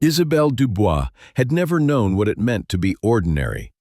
Isabelle Dubois had never known what it meant to be ordinary.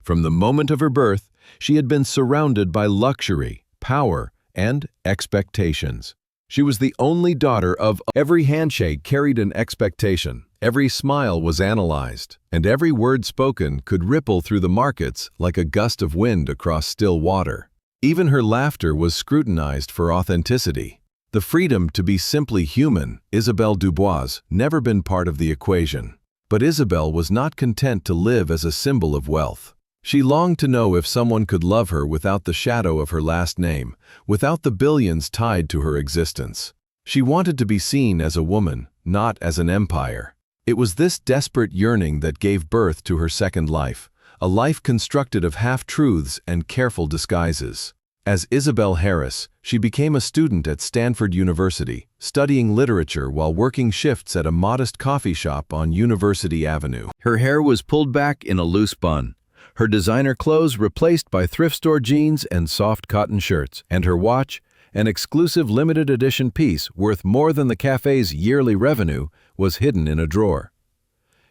From the moment of her birth, she had been surrounded by luxury, power, and expectations. She was the only daughter of every handshake carried an expectation, every smile was analyzed, and every word spoken could ripple through the markets like a gust of wind across still water. Even her laughter was scrutinized for authenticity. The freedom to be simply human, Isabelle Dubois, never been part of the equation. But Isabelle was not content to live as a symbol of wealth. She longed to know if someone could love her without the shadow of her last name, without the billions tied to her existence. She wanted to be seen as a woman, not as an empire. It was this desperate yearning that gave birth to her second life, a life constructed of half-truths and careful disguises. As Isabelle Harris, she became a student at Stanford University, studying literature while working shifts at a modest coffee shop on University Avenue. Her hair was pulled back in a loose bun. Her designer clothes replaced by thrift store jeans and soft cotton shirts, and her watch, an exclusive limited edition piece worth more than the cafe's yearly revenue, was hidden in a drawer.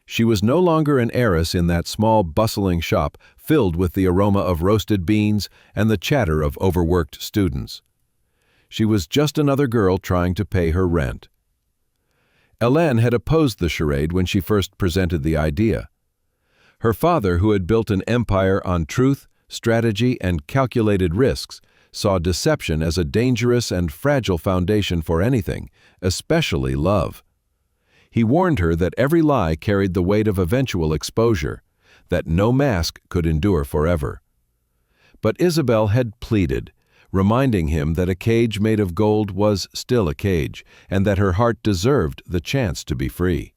She was no longer an heiress in that small, bustling shop filled with the aroma of roasted beans and the chatter of overworked students. She was just another girl trying to pay her rent. Hélène had opposed the charade when she first presented the idea. Her father, who had built an empire on truth, strategy, and calculated risks, saw deception as a dangerous and fragile foundation for anything, especially love. He warned her that every lie carried the weight of eventual exposure, that no mask could endure forever. But Isabelle had pleaded, reminding him that a cage made of gold was still a cage, and that her heart deserved the chance to be free.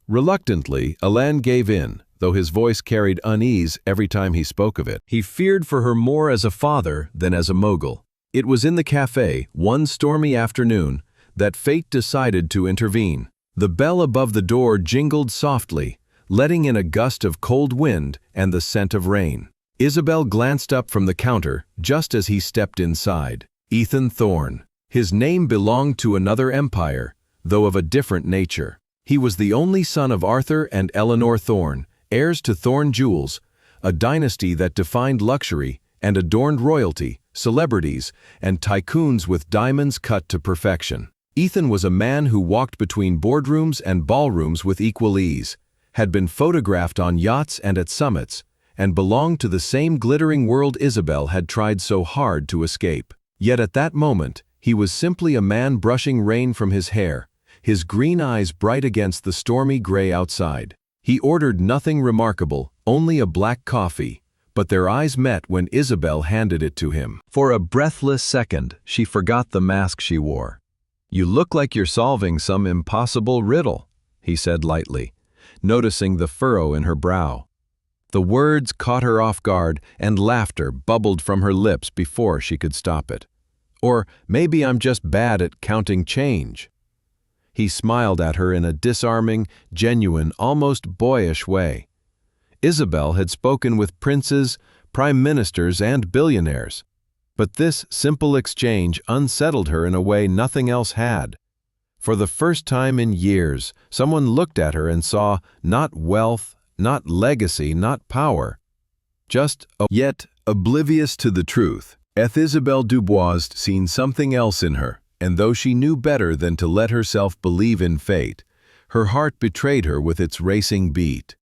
Reluctantly, Hélène gave in, though his voice carried unease every time he spoke of it. He feared for her more as a father than as a mogul. It was in the café, one stormy afternoon, that fate decided to intervene. The bell above the door jingled softly, letting in a gust of cold wind and the scent of rain. Isabelle glanced up from the counter just as he stepped inside. Ethan Thorne. His name belonged to another empire, though of a different nature. He was the only son of Arthur and Eleanor Thorne, heirs to Thorne jewels, a dynasty that defined luxury and adorned royalty, celebrities, and tycoons with diamonds cut to perfection. Ethan was a man who walked between boardrooms and ballrooms with equal ease, had been photographed on yachts and at summits, and belonged to the same glittering world Isabelle had tried so hard to escape. Yet at that moment, he was simply a man brushing rain from his hair, his green eyes bright against the stormy gray outside. He ordered nothing remarkable, only a black coffee, but their eyes met when Isabelle handed it to him. For a breathless second, she forgot the mask she wore. "You look like you're solving some impossible riddle," he said lightly, noticing the furrow in her brow. The words caught her off guard, and laughter bubbled from her lips before she could stop it. "Or maybe I'm just bad at counting change." He smiled at her in a disarming, genuine, almost boyish way. Isabelle had spoken with princes, prime ministers, and billionaires. But this simple exchange unsettled her in a way nothing else had. For the first time in years, someone looked at her and saw not wealth, not legacy, not power, just yet oblivious to the truth. Isabelle Dubois seen something else in her. And though she knew better than to let herself believe in fate, her heart betrayed her with its racing beat.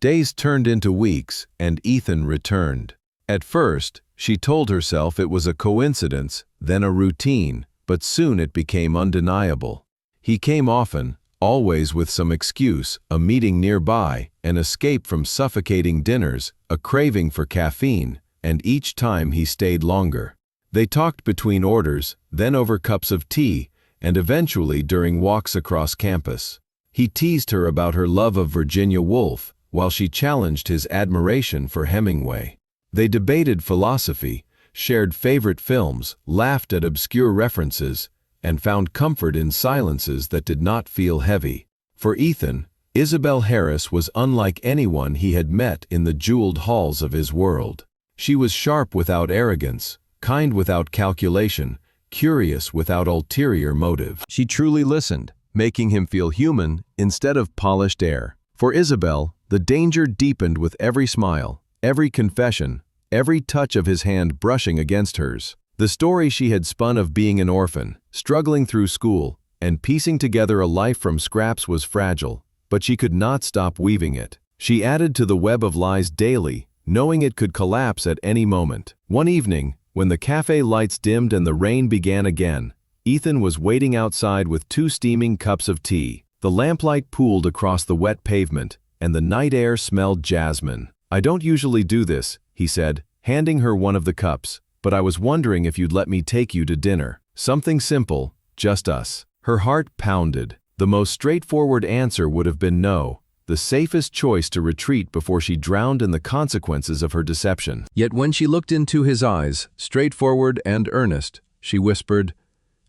Days turned into weeks, and Ethan returned. At first, she told herself it was a coincidence, then a routine, but soon it became undeniable. He came often, always with some excuse, a meeting nearby, an escape from suffocating dinners, a craving for caffeine, and each time he stayed longer. They talked between orders, then over cups of tea, and eventually during walks across campus. He teased her about her love of Virginia Woolf, while she challenged his admiration for Hemingway. They debated philosophy, shared favorite films, laughed at obscure references, and found comfort in silences that did not feel heavy. For Ethan, Isabelle Harris was unlike anyone he had met in the jeweled halls of his world. She was sharp without arrogance, kind without calculation, curious without ulterior motive. She truly listened, making him feel human instead of polished air. For Isabel, the danger deepened with every smile, every confession, every touch of his hand brushing against hers. The story she had spun of being an orphan, struggling through school, and piecing together a life from scraps was fragile, but she could not stop weaving it. She added to the web of lies daily, knowing it could collapse at any moment. One evening, when the cafe lights dimmed and the rain began again, Ethan was waiting outside with 2 steaming cups of tea. The lamplight pooled across the wet pavement, and the night air smelled jasmine. "I don't usually do this," he said, handing her one of the cups, "but I was wondering if you'd let me take you to dinner. Something simple, just us." Her heart pounded. The most straightforward answer would have been no, the safest choice to retreat before she drowned in the consequences of her deception. Yet when she looked into his eyes, straightforward and earnest, she whispered,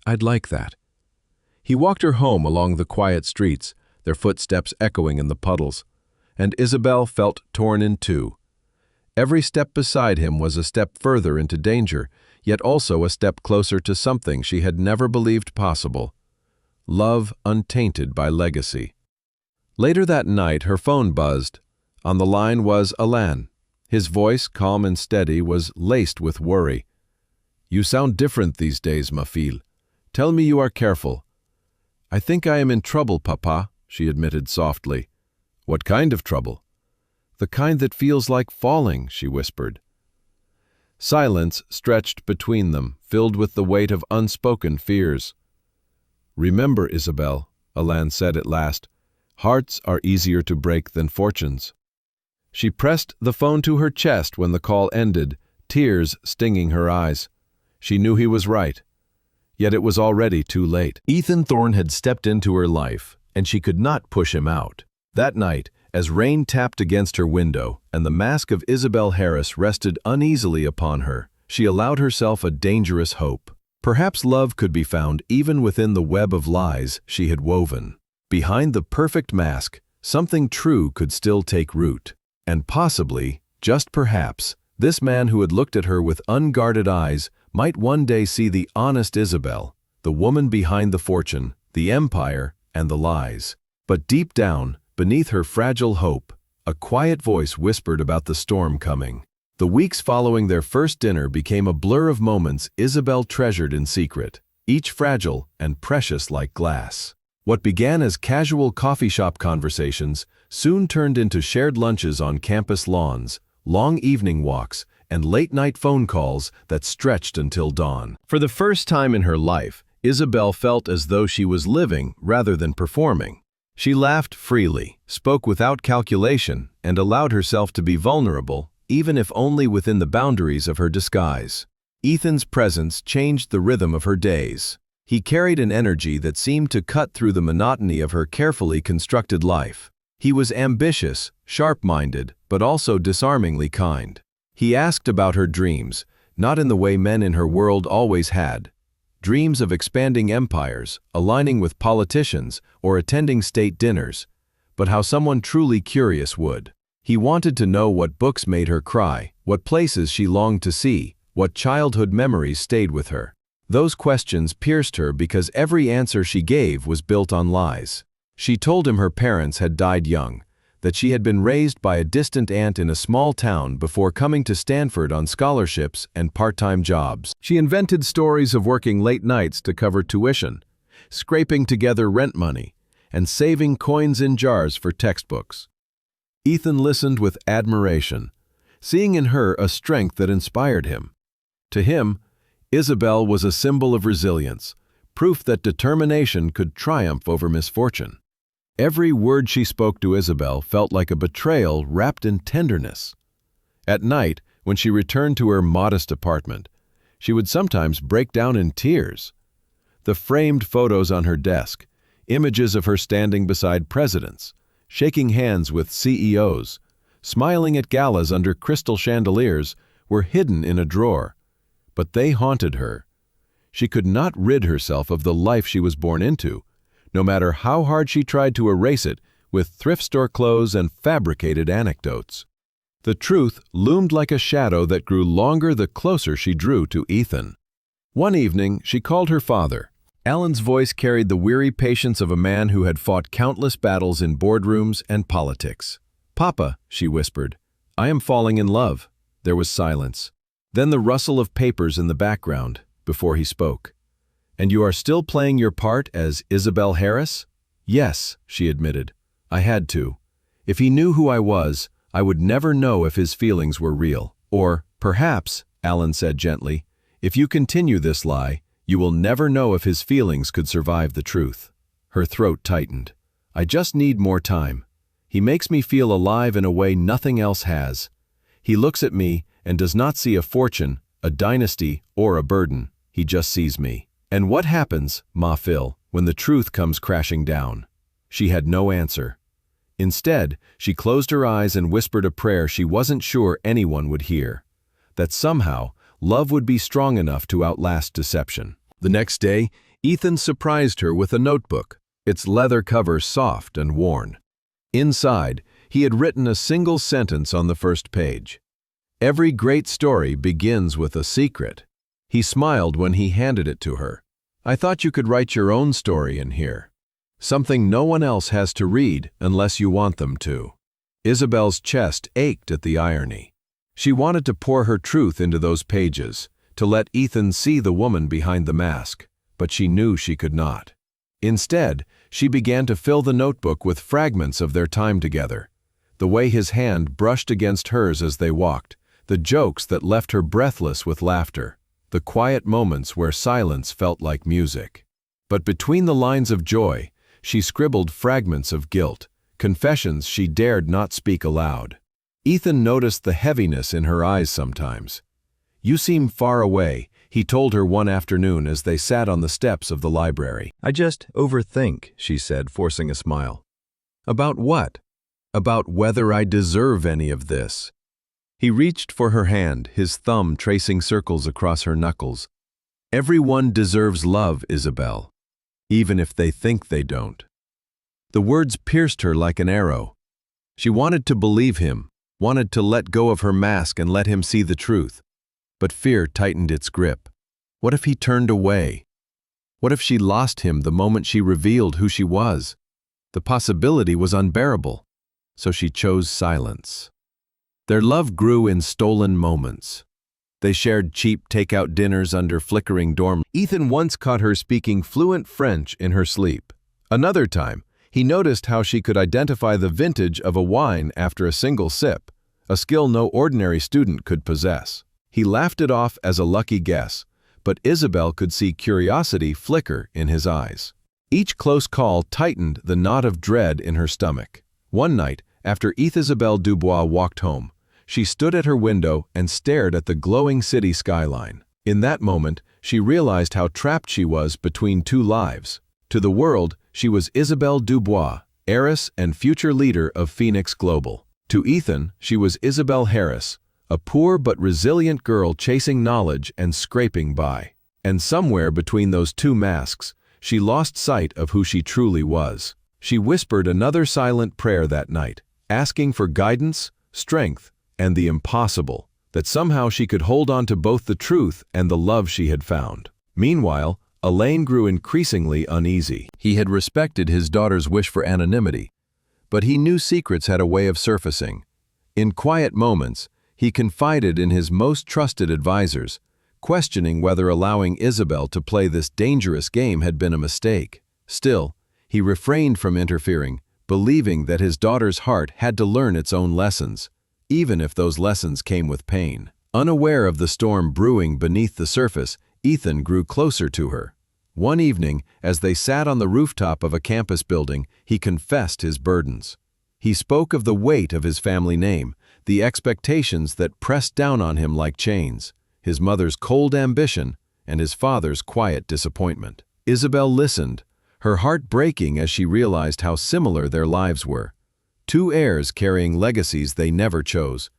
"I'd like that." He walked her home along the quiet streets, their footsteps echoing in the puddles, and Isabel felt torn in two. Every step beside him was a step further into danger, yet also a step closer to something she had never believed possible: love untainted by legacy. Later that night, her phone buzzed. On the line was Alain. His voice, calm and steady, was laced with worry. "You sound different these days, ma fille. Tell me you are careful." "I think I am in trouble, papa," she admitted softly. "What kind of trouble?" "The kind that feels like falling," she whispered. Silence stretched between them, filled with the weight of unspoken fears. "Remember, Isabel," Alain said at last, "hearts are easier to break than fortunes." She pressed the phone to her chest when the call ended, tears stinging her eyes. She knew he was right. Yet it was already too late. Ethan Thorne had stepped into her life, and she could not push him out. That night, as rain tapped against her window and the mask of Isabel Harris rested uneasily upon her, she allowed herself a dangerous hope. Perhaps love could be found even within the web of lies she had woven. Behind the perfect mask, something true could still take root. And possibly, just perhaps, this man who had looked at her with unguarded eyes might one day see the honest Isabel, the woman behind the fortune, the empire, and the lies. But deep down, beneath her fragile hope, a quiet voice whispered about the storm coming. The weeks following their first dinner became a blur of moments Isabel treasured in secret, each fragile and precious like glass. What began as casual coffee shop conversations soon turned into shared lunches on campus lawns, long evening walks, and late-night phone calls that stretched until dawn. For the first time in her life, Isabel felt as though she was living rather than performing. She laughed freely, spoke without calculation, and allowed herself to be vulnerable, even if only within the boundaries of her disguise. Ethan's presence changed the rhythm of her days. He carried an energy that seemed to cut through the monotony of her carefully constructed life. He was ambitious, sharp-minded, but also disarmingly kind. He asked about her dreams, not in the way men in her world always had. Dreams of expanding empires, aligning with politicians, or attending state dinners, but how someone truly curious would. He wanted to know what books made her cry, what places she longed to see, what childhood memories stayed with her. Those questions pierced her because every answer she gave was built on lies. She told him her parents had died young, that she had been raised by a distant aunt in a small town before coming to Stanford on scholarships and part-time jobs. She invented stories of working late nights to cover tuition, scraping together rent money, and saving coins in jars for textbooks. Ethan listened with admiration, seeing in her a strength that inspired him. To him, Isabel was a symbol of resilience, proof that determination could triumph over misfortune. Every word she spoke to Isabel felt like a betrayal wrapped in tenderness. At night, when she returned to her modest apartment, she would sometimes break down in tears. The framed photos on her desk, images of her standing beside presidents, shaking hands with CEOs, smiling at galas under crystal chandeliers, were hidden in a drawer. But they haunted her. She could not rid herself of the life she was born into, no matter how hard she tried to erase it with thrift store clothes and fabricated anecdotes. The truth loomed like a shadow that grew longer the closer she drew to Ethan. One evening, she called her father, Alan's voice carried the weary patience of a man who had fought countless battles in boardrooms and politics. "Papa," she whispered, "I am falling in love." There was silence. Then the rustle of papers in the background, before he spoke. "And you are still playing your part as Isabel Harris?" "Yes," she admitted. "I had to. If he knew who I was, I would never know if his feelings were real. Or, perhaps," Alan said gently, "if you continue this lie, you will never know if his feelings could survive the truth." Her throat tightened. "I just need more time. He makes me feel alive in a way nothing else has. He looks at me and does not see a fortune, a dynasty, or a burden. He just sees me." "And what happens, Ma Phil, when the truth comes crashing down?" She had no answer. Instead, she closed her eyes and whispered a prayer she wasn't sure anyone would hear. That somehow, love would be strong enough to outlast deception. The next day, Ethan surprised her with a notebook, its leather cover soft and worn. Inside, he had written a single sentence on the first page. "Every great story begins with a secret." He smiled when he handed it to her. "I thought you could write your own story in here. Something no one else has to read unless you want them to." Isabel's chest ached at the irony. She wanted to pour her truth into those pages, to let Ethan see the woman behind the mask, but she knew she could not. Instead, she began to fill the notebook with fragments of their time together. The way his hand brushed against hers as they walked, the jokes that left her breathless with laughter, the quiet moments where silence felt like music. But between the lines of joy, she scribbled fragments of guilt, confessions she dared not speak aloud. Ethan noticed the heaviness in her eyes sometimes. "You seem far away," he told her one afternoon as they sat on the steps of the library. "I just overthink," she said, forcing a smile. "About what?" "About whether I deserve any of this." He reached for her hand, his thumb tracing circles across her knuckles. "Everyone deserves love, Isabel, even if they think they don't." The words pierced her like an arrow. She wanted to believe him, wanted to let go of her mask and let him see the truth. But fear tightened its grip. What if he turned away? What if she lost him the moment she revealed who she was? The possibility was unbearable, so she chose silence. Their love grew in stolen moments. They shared cheap takeout dinners under flickering dorm. Ethan once caught her speaking fluent French in her sleep. Another time, he noticed how she could identify the vintage of a wine after a single sip, a skill no ordinary student could possess. He laughed it off as a lucky guess, but Isabel could see curiosity flicker in his eyes. Each close call tightened the knot of dread in her stomach. One night, after Isabelle Dubois walked home, she stood at her window and stared at the glowing city skyline. In that moment, she realized how trapped she was between two lives. To the world, she was Isabelle Dubois, heiress and future leader of Phoenix Global. To Ethan, she was Isabel Harris, a poor but resilient girl chasing knowledge and scraping by. And somewhere between those two masks, she lost sight of who she truly was. She whispered another silent prayer that night, asking for guidance, strength, and the impossible, that somehow she could hold on to both the truth and the love she had found. Meanwhile, Elaine grew increasingly uneasy. He had respected his daughter's wish for anonymity, but he knew secrets had a way of surfacing. In quiet moments, he confided in his most trusted advisors, questioning whether allowing Isabel to play this dangerous game had been a mistake. Still, he refrained from interfering, believing that his daughter's heart had to learn its own lessons, even if those lessons came with pain. Unaware of the storm brewing beneath the surface, Ethan grew closer to her. One evening, as they sat on the rooftop of a campus building, he confessed his burdens. He spoke of the weight of his family name, the expectations that pressed down on him like chains, his mother's cold ambition, and his father's quiet disappointment. Isabel listened, her heart breaking as she realized how similar their lives were. Two heirs carrying legacies they never chose.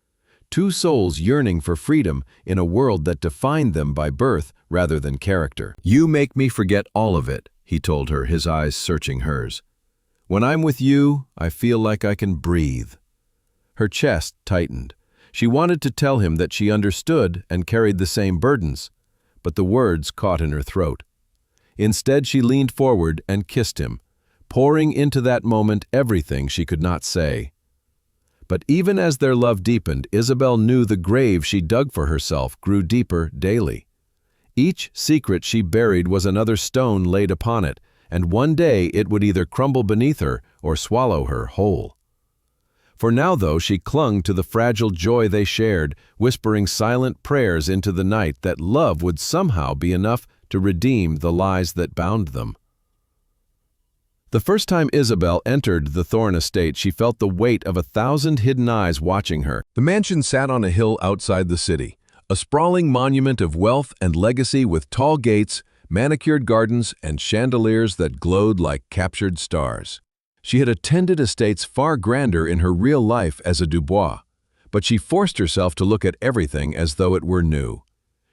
Two souls yearning for freedom in a world that defined them by birth rather than character. "You make me forget all of it," he told her, his eyes searching hers. "When I'm with you, I feel like I can breathe." Her chest tightened. She wanted to tell him that she understood and carried the same burdens, but the words caught in her throat. Instead, she leaned forward and kissed him, pouring into that moment everything she could not say. But even as their love deepened, Isabel knew the grave she dug for herself grew deeper daily. Each secret she buried was another stone laid upon it, and one day it would either crumble beneath her or swallow her whole. For now, though, she clung to the fragile joy they shared, whispering silent prayers into the night that love would somehow be enough to redeem the lies that bound them. The first time Isabel entered the Thorne estate, she felt the weight of 1,000 hidden eyes watching her. The mansion sat on a hill outside the city, a sprawling monument of wealth and legacy with tall gates, manicured gardens, and chandeliers that glowed like captured stars. She had attended estates far grander in her real life as a Dubois, but she forced herself to look at everything as though it were new.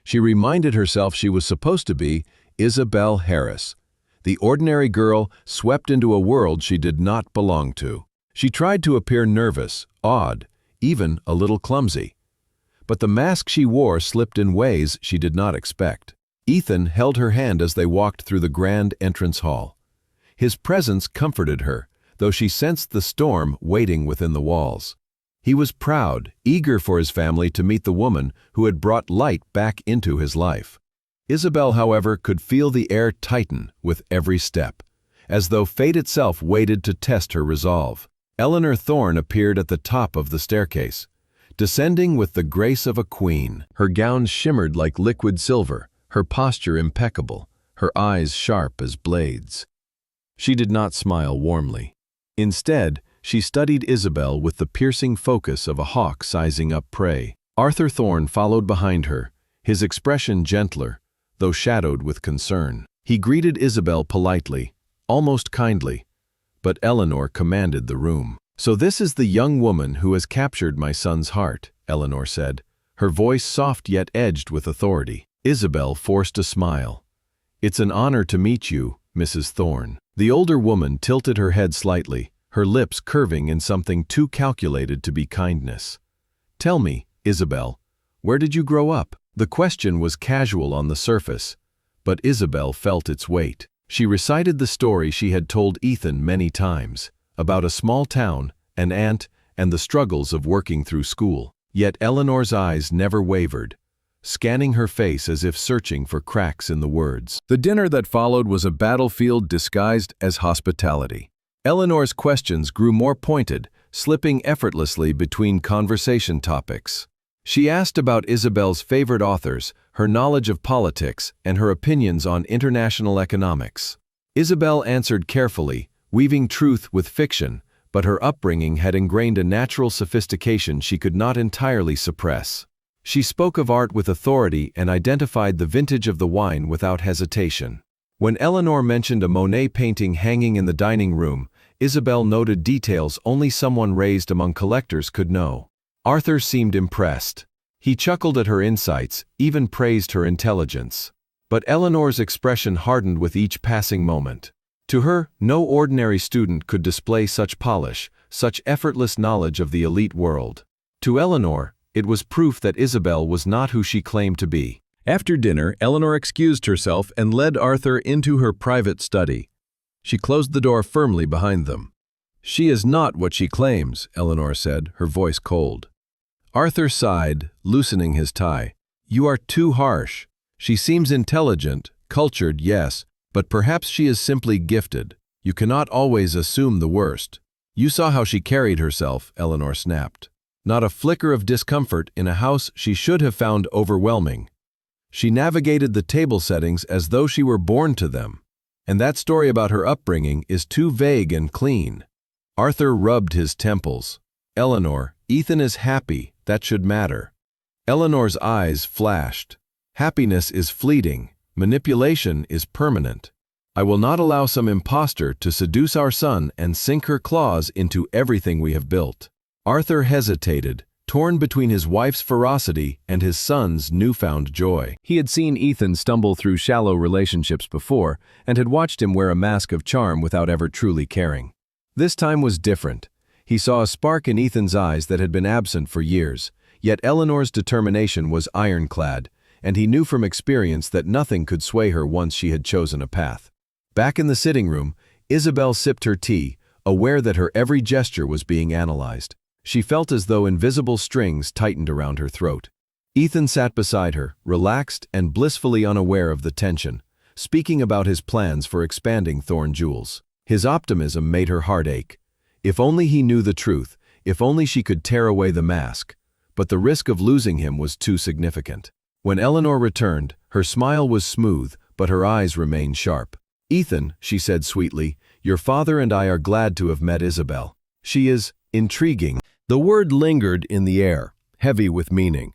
She reminded herself she was supposed to be Isabel Harris, the ordinary girl swept into a world she did not belong to. She tried to appear nervous, odd, even a little clumsy. But the mask she wore slipped in ways she did not expect. Ethan held her hand as they walked through the grand entrance hall. His presence comforted her, though she sensed the storm waiting within the walls. He was proud, eager for his family to meet the woman who had brought light back into his life. Isabel, however, could feel the air tighten with every step, as though fate itself waited to test her resolve. Eleanor Thorne appeared at the top of the staircase, descending with the grace of a queen. Her gown shimmered like liquid silver, her posture impeccable, her eyes sharp as blades. She did not smile warmly. Instead, she studied Isabel with the piercing focus of a hawk sizing up prey. Arthur Thorne followed behind her, his expression gentler, though shadowed with concern. He greeted Isabel politely, almost kindly, but Eleanor commanded the room. "So this is the young woman who has captured my son's heart," Eleanor said, her voice soft yet edged with authority. Isabel forced a smile. "It's an honor to meet you, Mrs. Thorne." The older woman tilted her head slightly, her lips curving in something too calculated to be kindness. "Tell me, Isabel, where did you grow up?" The question was casual on the surface, but Isabel felt its weight. She recited the story she had told Ethan many times, about a small town, an aunt, and the struggles of working through school. Yet Eleanor's eyes never wavered, scanning her face as if searching for cracks in the words. The dinner that followed was a battlefield disguised as hospitality. Eleanor's questions grew more pointed, slipping effortlessly between conversation topics. She asked about Isabel's favorite authors, her knowledge of politics, and her opinions on international economics. Isabel answered carefully, weaving truth with fiction, but her upbringing had ingrained a natural sophistication she could not entirely suppress. She spoke of art with authority and identified the vintage of the wine without hesitation. When Eleanor mentioned a Monet painting hanging in the dining room, Isabel noted details only someone raised among collectors could know. Arthur seemed impressed. He chuckled at her insights, even praised her intelligence. But Eleanor's expression hardened with each passing moment. To her, no ordinary student could display such polish, such effortless knowledge of the elite world. To Eleanor, it was proof that Isabel was not who she claimed to be. After dinner, Eleanor excused herself and led Arthur into her private study. She closed the door firmly behind them. "She is not what she claims," Eleanor said, her voice cold. Arthur sighed, loosening his tie. "You are too harsh. She seems intelligent, cultured, yes, but perhaps she is simply gifted. You cannot always assume the worst." "You saw how she carried herself," Eleanor snapped. Not a flicker of discomfort in a house she should have found overwhelming. She navigated the table settings as though she were born to them. And that story about her upbringing is too vague and clean. Arthur rubbed his temples. "Eleanor, Ethan is happy, that should matter." Eleanor's eyes flashed. "Happiness is fleeting, manipulation is permanent. I will not allow some impostor to seduce our son and sink her claws into everything we have built." Arthur hesitated, torn between his wife's ferocity and his son's newfound joy. He had seen Ethan stumble through shallow relationships before and had watched him wear a mask of charm without ever truly caring. This time was different. He saw a spark in Ethan's eyes that had been absent for years, yet Eleanor's determination was ironclad, and he knew from experience that nothing could sway her once she had chosen a path. Back in the sitting room, Isabel sipped her tea, aware that her every gesture was being analyzed. She felt as though invisible strings tightened around her throat. Ethan sat beside her, relaxed and blissfully unaware of the tension, speaking about his plans for expanding Thorn Jewels. His optimism made her heart ache. If only he knew the truth, if only she could tear away the mask. But the risk of losing him was too significant. When Eleanor returned, her smile was smooth, but her eyes remained sharp. "Ethan," she said sweetly, "your father and I are glad to have met Isabel. She is intriguing." The word lingered in the air, heavy with meaning.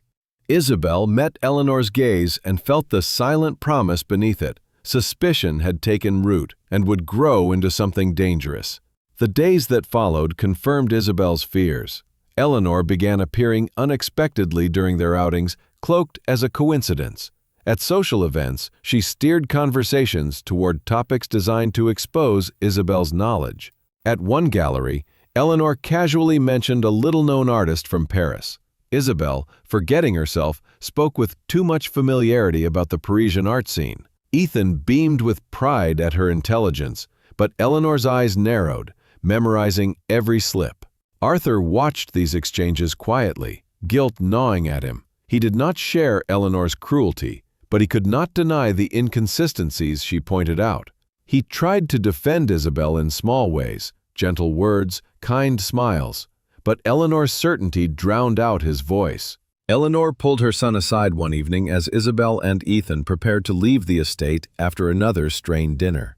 Isabel met Eleanor's gaze and felt the silent promise beneath it. Suspicion had taken root and would grow into something dangerous. The days that followed confirmed Isabel's fears. Eleanor began appearing unexpectedly during their outings, cloaked as a coincidence. At social events, she steered conversations toward topics designed to expose Isabel's knowledge. At one gallery, Eleanor casually mentioned a little-known artist from Paris. Isabel, forgetting herself, spoke with too much familiarity about the Parisian art scene. Ethan beamed with pride at her intelligence, but Eleanor's eyes narrowed, memorizing every slip. Arthur watched these exchanges quietly, guilt gnawing at him. He did not share Eleanor's cruelty, but he could not deny the inconsistencies she pointed out. He tried to defend Isabel in small ways, gentle words, kind smiles, but Eleanor's certainty drowned out his voice. Eleanor pulled her son aside one evening as Isabel and Ethan prepared to leave the estate after another strained dinner.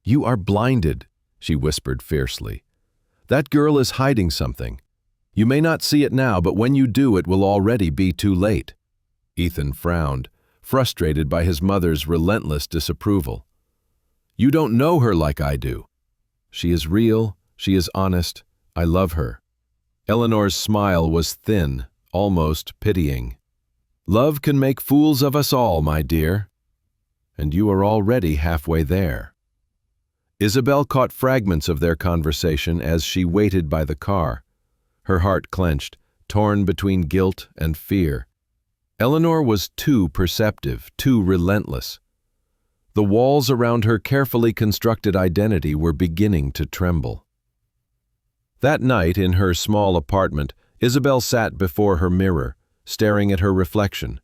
"You are blinded," she whispered fiercely. "That girl is hiding something. You may not see it now, but when you do, it will already be too late." Ethan frowned, frustrated by his mother's relentless disapproval. "You don't know her like I do. She is real, she is honest, I love her." Eleanor's smile was thin, almost pitying. "Love can make fools of us all, my dear. And you are already halfway there." Isabel caught fragments of their conversation as she waited by the car. Her heart clenched, torn between guilt and fear. Eleanor was too perceptive, too relentless. The walls around her carefully constructed identity were beginning to tremble. That night, in her small apartment, Isabel sat before her mirror, staring at her reflection.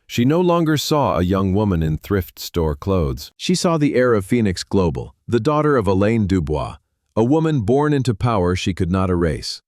She no longer saw a young woman in thrift store clothes. She saw the heir of Phoenix Global, the daughter of Alain Dubois, a woman born into power she could not erase.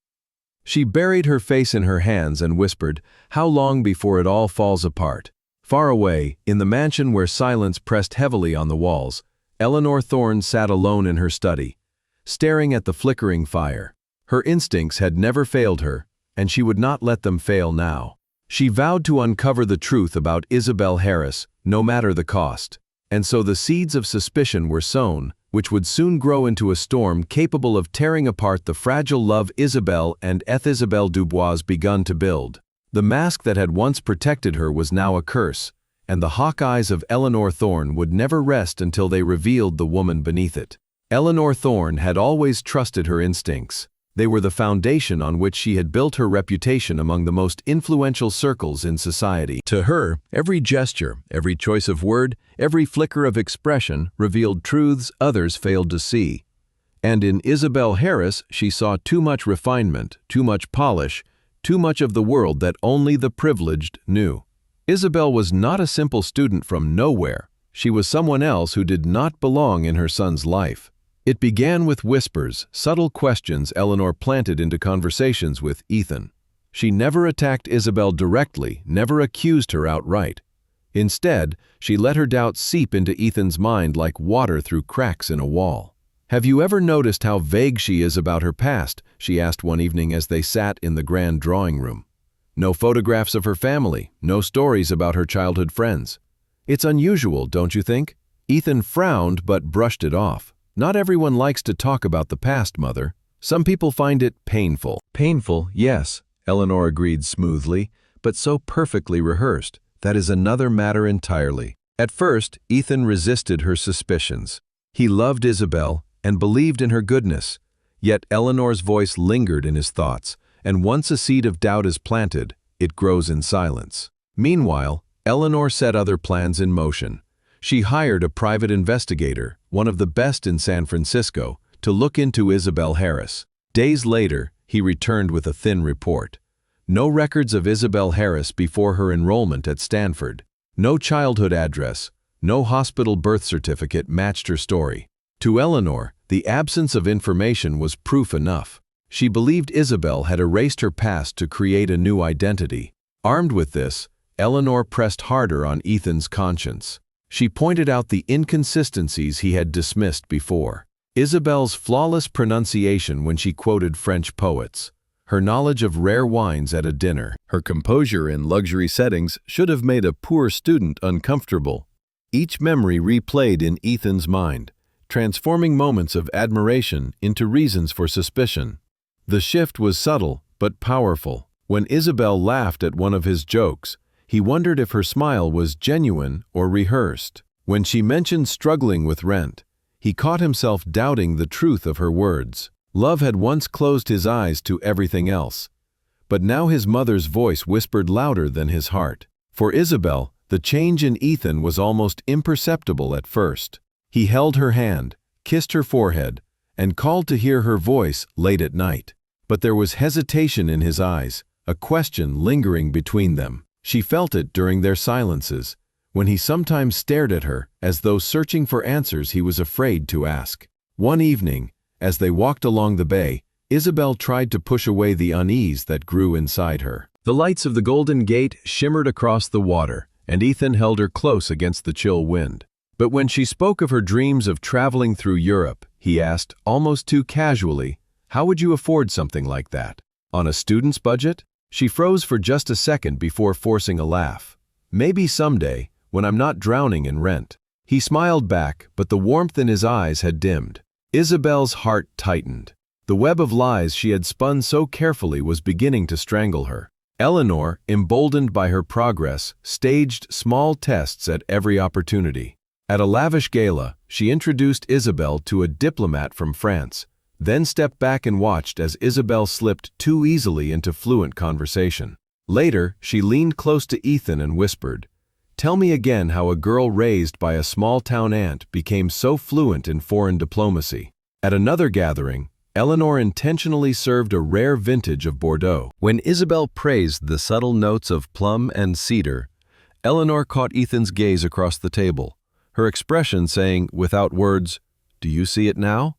She buried her face in her hands and whispered, "How long before it all falls apart?" Far away, in the mansion where silence pressed heavily on the walls, Eleanor Thorne sat alone in her study, staring at the flickering fire. Her instincts had never failed her, and she would not let them fail now. She vowed to uncover the truth about Isabel Harris, no matter the cost. And so the seeds of suspicion were sown, which would soon grow into a storm capable of tearing apart the fragile love Isabel and Isabel Dubois begun to build. The mask that had once protected her was now a curse, and the hawk eyes of Eleanor Thorne would never rest until they revealed the woman beneath it. Eleanor Thorne had always trusted her instincts. They were the foundation on which she had built her reputation among the most influential circles in society. To her, every gesture, every choice of word, every flicker of expression revealed truths others failed to see. And in Isabel Harris, she saw too much refinement, too much polish, too much of the world that only the privileged knew. Isabel was not a simple student from nowhere. She was someone else who did not belong in her son's life. It began with whispers, subtle questions Eleanor planted into conversations with Ethan. She never attacked Isabel directly, never accused her outright. Instead, she let her doubts seep into Ethan's mind like water through cracks in a wall. "Have you ever noticed how vague she is about her past?" she asked one evening as they sat in the grand drawing room. "No photographs of her family, no stories about her childhood friends. It's unusual, don't you think?" Ethan frowned but brushed it off. "Not everyone likes to talk about the past, Mother. Some people find it painful." "Painful, yes," Eleanor agreed smoothly, "but so perfectly rehearsed. That is another matter entirely." At first, Ethan resisted her suspicions. He loved Isabel and believed in her goodness. Yet Eleanor's voice lingered in his thoughts, and once a seed of doubt is planted, it grows in silence. Meanwhile, Eleanor set other plans in motion. She hired a private investigator, one of the best in San Francisco, to look into Isabel Harris. Days later, he returned with a thin report. No records of Isabel Harris before her enrollment at Stanford. No childhood address, no hospital birth certificate matched her story. To Eleanor, the absence of information was proof enough. She believed Isabel had erased her past to create a new identity. Armed with this, Eleanor pressed harder on Ethan's conscience. She pointed out the inconsistencies he had dismissed before. Isabel's flawless pronunciation when she quoted French poets, her knowledge of rare wines at a dinner, her composure in luxury settings should have made a poor student uncomfortable. Each memory replayed in Ethan's mind, transforming moments of admiration into reasons for suspicion. The shift was subtle but powerful. When Isabel laughed at one of his jokes, he wondered if her smile was genuine or rehearsed. When she mentioned struggling with rent, he caught himself doubting the truth of her words. Love had once closed his eyes to everything else, but now his mother's voice whispered louder than his heart. For Isabel, the change in Ethan was almost imperceptible at first. He held her hand, kissed her forehead, and called to hear her voice late at night. But there was hesitation in his eyes, a question lingering between them. She felt it during their silences, when he sometimes stared at her as though searching for answers he was afraid to ask. One evening, as they walked along the bay, Isabel tried to push away the unease that grew inside her. The lights of the Golden Gate shimmered across the water, and Ethan held her close against the chill wind. But when she spoke of her dreams of traveling through Europe, he asked, almost too casually, "How would you afford something like that? On a student's budget?" She froze for just a second before forcing a laugh. "Maybe someday, when I'm not drowning in rent." He smiled back, but the warmth in his eyes had dimmed. Isabel's heart tightened. The web of lies she had spun so carefully was beginning to strangle her. Eleanor, emboldened by her progress, staged small tests at every opportunity. At a lavish gala, she introduced Isabel to a diplomat from France, then stepped back and watched as Isabel slipped too easily into fluent conversation. Later, she leaned close to Ethan and whispered, "Tell me again how a girl raised by a small-town aunt became so fluent in foreign diplomacy." At another gathering, Eleanor intentionally served a rare vintage of Bordeaux. When Isabel praised the subtle notes of plum and cedar, Eleanor caught Ethan's gaze across the table, her expression saying, without words, "Do you see it now?"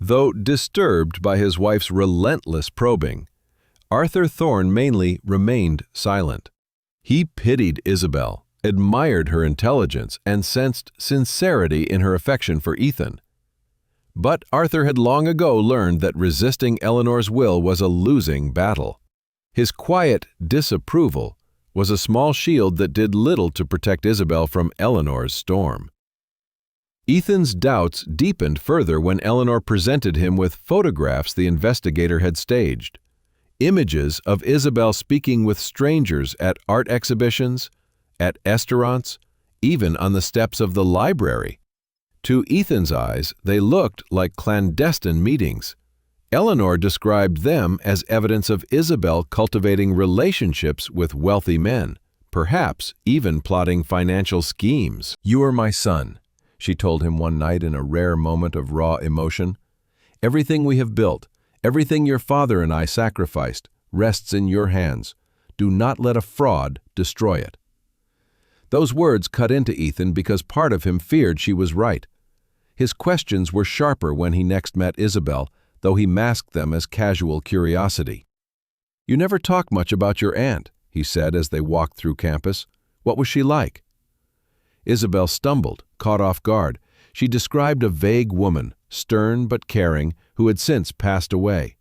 Though disturbed by his wife's relentless probing, Arthur Thorne mainly remained silent. He pitied Isabel, admired her intelligence, and sensed sincerity in her affection for Ethan. But Arthur had long ago learned that resisting Eleanor's will was a losing battle. His quiet disapproval was a small shield that did little to protect Isabel from Eleanor's storm. Ethan's doubts deepened further when Eleanor presented him with photographs the investigator had staged. Images of Isabel speaking with strangers at art exhibitions, at restaurants, even on the steps of the library. To Ethan's eyes, they looked like clandestine meetings. Eleanor described them as evidence of Isabel cultivating relationships with wealthy men, perhaps even plotting financial schemes. "You are my son," she told him one night in a rare moment of raw emotion. "Everything we have built, everything your father and I sacrificed, rests in your hands. Do not let a fraud destroy it." Those words cut into Ethan because part of him feared she was right. His questions were sharper when he next met Isabel, though he masked them as casual curiosity. "You never talk much about your aunt," he said as they walked through campus. "What was she like?" Isabel stumbled, caught off guard. She described a vague woman, stern but caring, who had since passed away.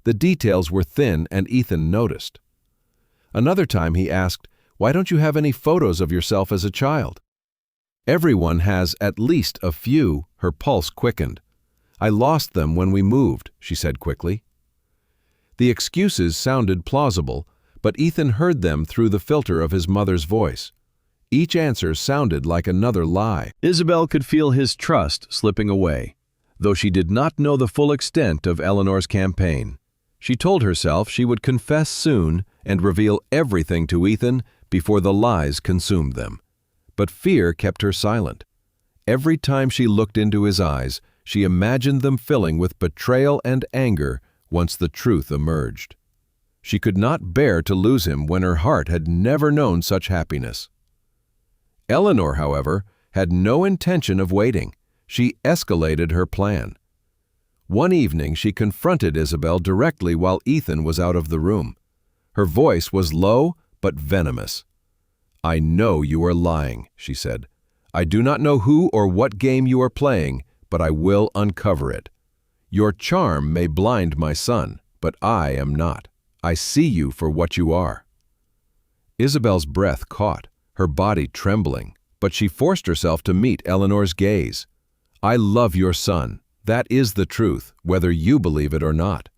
The details were thin, and Ethan noticed. Another time he asked, "Why don't you have any photos of yourself as a child?" "Everyone has at least a few," her pulse quickened. "I lost them when we moved," she said quickly. The excuses sounded plausible, but Ethan heard them through the filter of his mother's voice. Each answer sounded like another lie. Isabel could feel his trust slipping away, though she did not know the full extent of Eleanor's campaign. She told herself she would confess soon and reveal everything to Ethan before the lies consumed them. But fear kept her silent. Every time she looked into his eyes, she imagined them filling with betrayal and anger once the truth emerged. She could not bear to lose him when her heart had never known such happiness. Eleanor, however, had no intention of waiting. She escalated her plan. One evening she confronted Isabel directly while Ethan was out of the room. Her voice was low but venomous. "I know you are lying," she said. "I do not know who or what game you are playing, but I will uncover it. Your charm may blind my son, but I am not. I see you for what you are." Isabel's breath caught, her body trembling, but she forced herself to meet Eleanor's gaze. "I love your son. That is the truth, whether you believe it or not."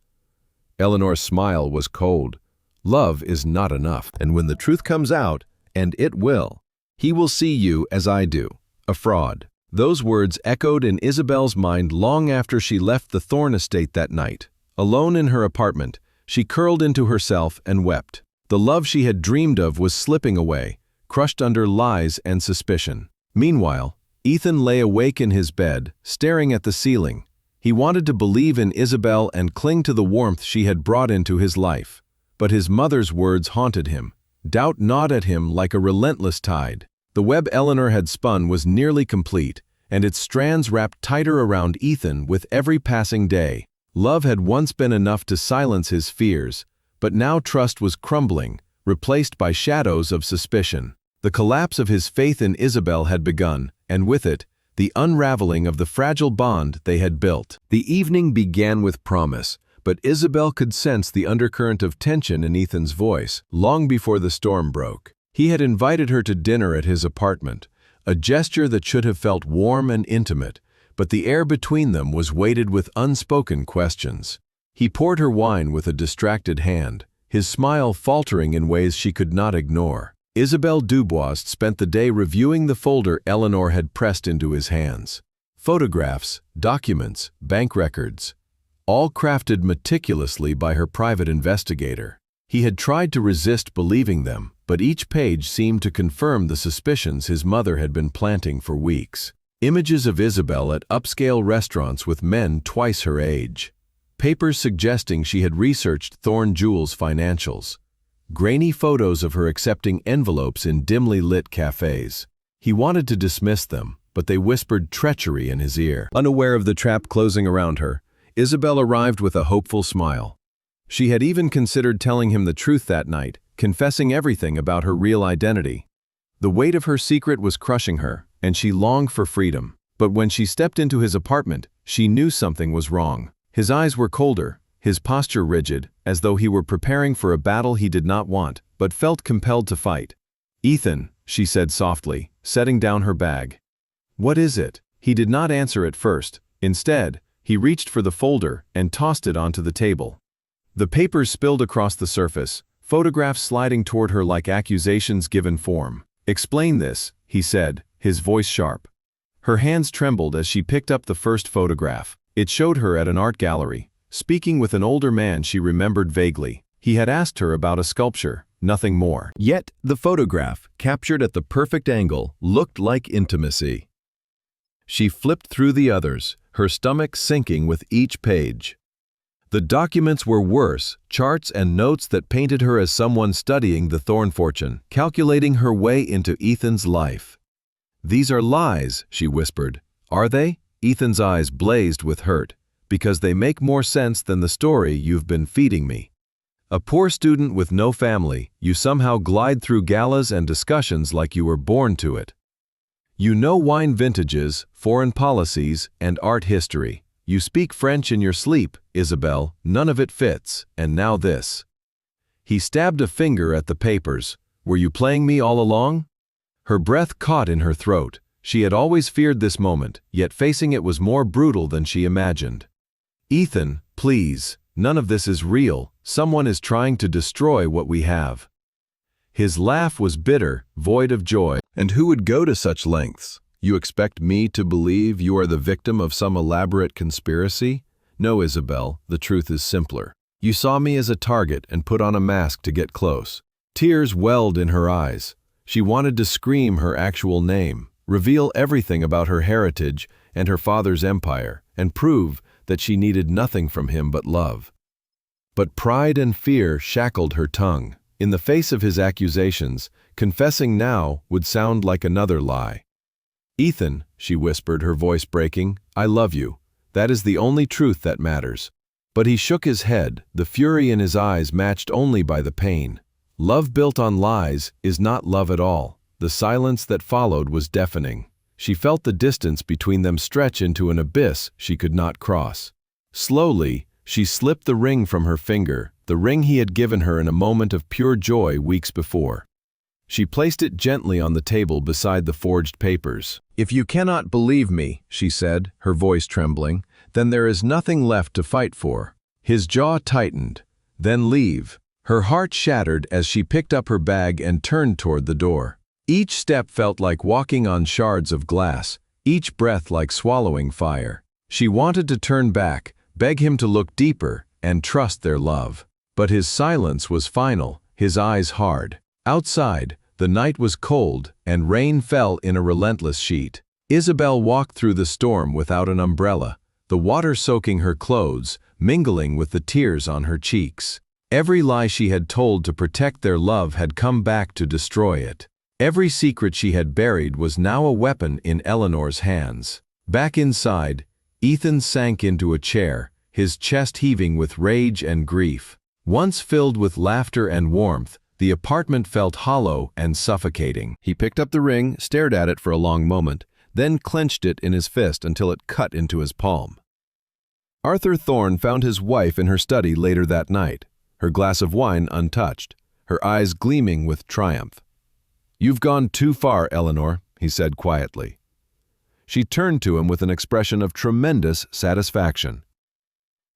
Eleanor's smile was cold. "Love is not enough, and when the truth comes out, and it will, he will see you as I do, a fraud." Those words echoed in Isabel's mind long after she left the Thorne estate that night. Alone in her apartment, she curled into herself and wept. The love she had dreamed of was slipping away, crushed under lies and suspicion. Meanwhile, Ethan lay awake in his bed, staring at the ceiling. He wanted to believe in Isabel and cling to the warmth she had brought into his life. But his mother's words haunted him. Doubt gnawed at him like a relentless tide. The web Eleanor had spun was nearly complete, and its strands wrapped tighter around Ethan with every passing day. Love had once been enough to silence his fears, but now trust was crumbling, replaced by shadows of suspicion. The collapse of his faith in Isabel had begun, and with it, the unraveling of the fragile bond they had built. The evening began with promise, but Isabel could sense the undercurrent of tension in Ethan's voice long before the storm broke. He had invited her to dinner at his apartment, a gesture that should have felt warm and intimate, but the air between them was weighted with unspoken questions. He poured her wine with a distracted hand, his smile faltering in ways she could not ignore. Isabel Dubois spent the day reviewing the folder Eleanor had pressed into his hands. Photographs, documents, bank records, all crafted meticulously by her private investigator. He had tried to resist believing them, but each page seemed to confirm the suspicions his mother had been planting for weeks. Images of Isabel at upscale restaurants with men twice her age. Papers suggesting she had researched Thorne Jewel's financials. Grainy photos of her accepting envelopes in dimly lit cafes. He wanted to dismiss them, but they whispered treachery in his ear. Unaware of the trap closing around her, Isabel arrived with a hopeful smile. She had even considered telling him the truth that night, confessing everything about her real identity. The weight of her secret was crushing her, and she longed for freedom. But when she stepped into his apartment, she knew something was wrong. His eyes were colder, his posture rigid, as though he were preparing for a battle he did not want, but felt compelled to fight. "Ethan," she said softly, setting down her bag. "What is it?" He did not answer at first. Instead, he reached for the folder and tossed it onto the table. The papers spilled across the surface, photographs sliding toward her like accusations given form. "Explain this," he said, his voice sharp. Her hands trembled as she picked up the first photograph. It showed her at an art gallery, speaking with an older man she remembered vaguely. He had asked her about a sculpture, nothing more. Yet the photograph, captured at the perfect angle, looked like intimacy. She flipped through the others, her stomach sinking with each page. The documents were worse, charts and notes that painted her as someone studying the Thorne fortune, calculating her way into Ethan's life. "These are lies," she whispered. "Are they?" Ethan's eyes blazed with hurt. "Because they make more sense than the story you've been feeding me. A poor student with no family, you somehow glide through galas and discussions like you were born to it. You know wine vintages, foreign policies, and art history. You speak French in your sleep, Isabel, none of it fits, and now this." He stabbed a finger at the papers. "Were you playing me all along?" Her breath caught in her throat. She had always feared this moment, yet facing it was more brutal than she imagined. "Ethan, please, none of this is real. Someone is trying to destroy what we have." His laugh was bitter, void of joy. "And who would go to such lengths? You expect me to believe you are the victim of some elaborate conspiracy? No, Isabel, the truth is simpler. You saw me as a target and put on a mask to get close. Tears welled in her eyes. She wanted to scream her actual name, reveal everything about her heritage and her father's empire, and prove that she needed nothing from him but love. But pride and fear shackled her tongue. In the face of his accusations, confessing now would sound like another lie. "Ethan," she whispered, her voice breaking, "I love you. That is the only truth that matters." But he shook his head, the fury in his eyes matched only by the pain. Love built on lies is not love at all. The silence that followed was deafening. She felt the distance between them stretch into an abyss she could not cross. Slowly, she slipped the ring from her finger, the ring he had given her in a moment of pure joy weeks before. She placed it gently on the table beside the forged papers. "If you cannot believe me," she said, her voice trembling, "then there is nothing left to fight for." His jaw tightened. "Then leave." Her heart shattered as she picked up her bag and turned toward the door. Each step felt like walking on shards of glass, each breath like swallowing fire. She wanted to turn back, beg him to look deeper, and trust their love. But his silence was final, his eyes hard. Outside, the night was cold, and rain fell in a relentless sheet. Isabel walked through the storm without an umbrella, the water soaking her clothes, mingling with the tears on her cheeks. Every lie she had told to protect their love had come back to destroy it. Every secret she had buried was now a weapon in Eleanor's hands. Back inside, Ethan sank into a chair, his chest heaving with rage and grief. Once filled with laughter and warmth, the apartment felt hollow and suffocating. He picked up the ring, stared at it for a long moment, then clenched it in his fist until it cut into his palm. Arthur Thorne found his wife in her study later that night, her glass of wine untouched, her eyes gleaming with triumph. "You've gone too far, Eleanor," he said quietly. She turned to him with an expression of tremendous satisfaction.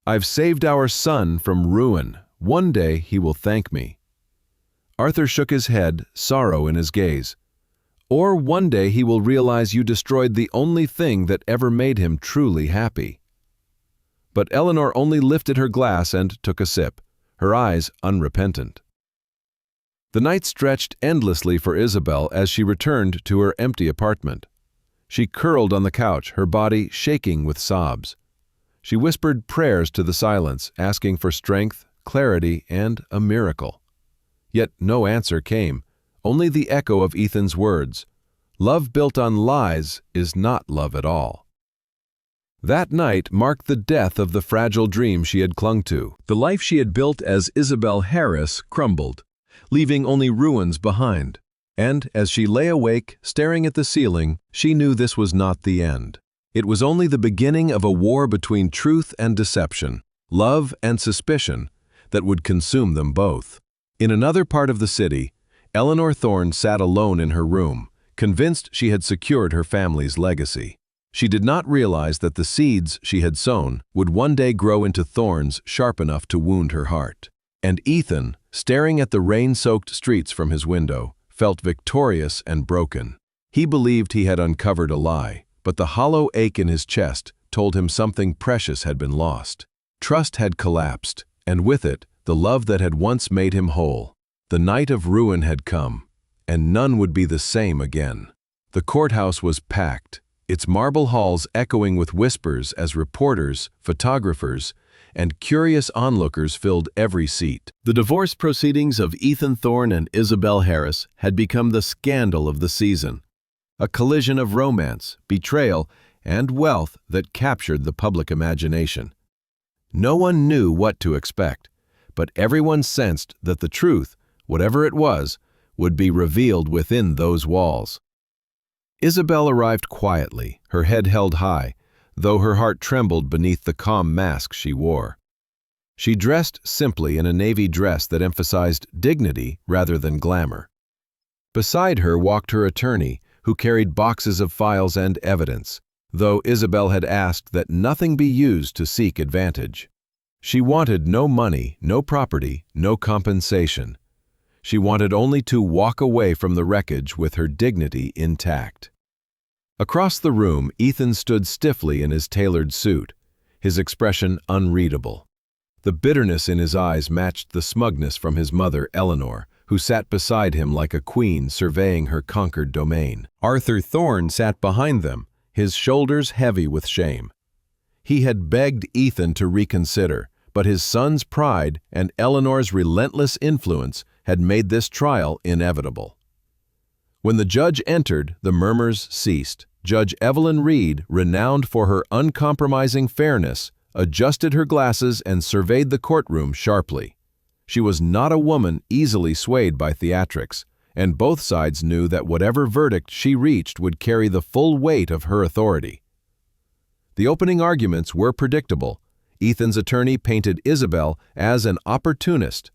"I've saved our son from ruin. One day he will thank me." Arthur shook his head, sorrow in his gaze. "Or one day he will realize you destroyed the only thing that ever made him truly happy." But Eleanor only lifted her glass and took a sip, her eyes unrepentant. The night stretched endlessly for Isabel as she returned to her empty apartment. She curled on the couch, her body shaking with sobs. She whispered prayers to the silence, asking for strength, clarity, and a miracle. Yet no answer came, only the echo of Ethan's words. Love built on lies is not love at all. That night marked the death of the fragile dream she had clung to. The life she had built as Isabel Harris crumbled, leaving only ruins behind. And as she lay awake, staring at the ceiling, she knew this was not the end. It was only the beginning of a war between truth and deception, love and suspicion, that would consume them both. In another part of the city, Eleanor Thorne sat alone in her room, convinced she had secured her family's legacy. She did not realize that the seeds she had sown would one day grow into thorns sharp enough to wound her heart. And Ethan, staring at the rain-soaked streets from his window, felt victorious and broken. He believed he had uncovered a lie, but the hollow ache in his chest told him something precious had been lost. Trust had collapsed, and with it, the love that had once made him whole. The night of ruin had come, and none would be the same again. The courthouse was packed, its marble halls echoing with whispers as reporters, photographers, and curious onlookers filled every seat. The divorce proceedings of Ethan Thorne and Isabel Harris had become the scandal of the season, a collision of romance, betrayal, and wealth that captured the public imagination. No one knew what to expect, but everyone sensed that the truth, whatever it was, would be revealed within those walls. Isabel arrived quietly, her head held high, though her heart trembled beneath the calm mask she wore. She dressed simply in a navy dress that emphasized dignity rather than glamour. Beside her walked her attorney, who carried boxes of files and evidence, though Isabel had asked that nothing be used to seek advantage. She wanted no money, no property, no compensation. She wanted only to walk away from the wreckage with her dignity intact. Across the room, Ethan stood stiffly in his tailored suit, his expression unreadable. The bitterness in his eyes matched the smugness from his mother, Eleanor, who sat beside him like a queen surveying her conquered domain. Arthur Thorne sat behind them, his shoulders heavy with shame. He had begged Ethan to reconsider, but his son's pride and Eleanor's relentless influence had made this trial inevitable. When the judge entered, the murmurs ceased. Judge Evelyn Reed, renowned for her uncompromising fairness, adjusted her glasses and surveyed the courtroom sharply. She was not a woman easily swayed by theatrics, and both sides knew that whatever verdict she reached would carry the full weight of her authority. The opening arguments were predictable. Ethan's attorney painted Isabel as an opportunist,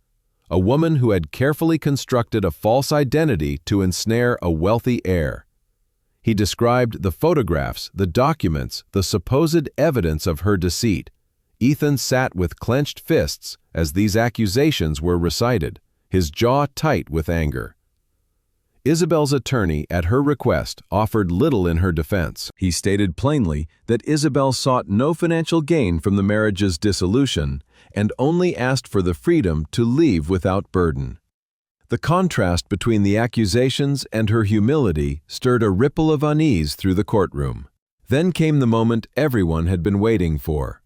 a woman who had carefully constructed a false identity to ensnare a wealthy heir. He described the photographs, the documents, the supposed evidence of her deceit. Ethan sat with clenched fists as these accusations were recited, his jaw tight with anger. Isabel's attorney, at her request, offered little in her defense. He stated plainly that Isabel sought no financial gain from the marriage's dissolution and only asked for the freedom to leave without burden. The contrast between the accusations and her humility stirred a ripple of unease through the courtroom. Then came the moment everyone had been waiting for.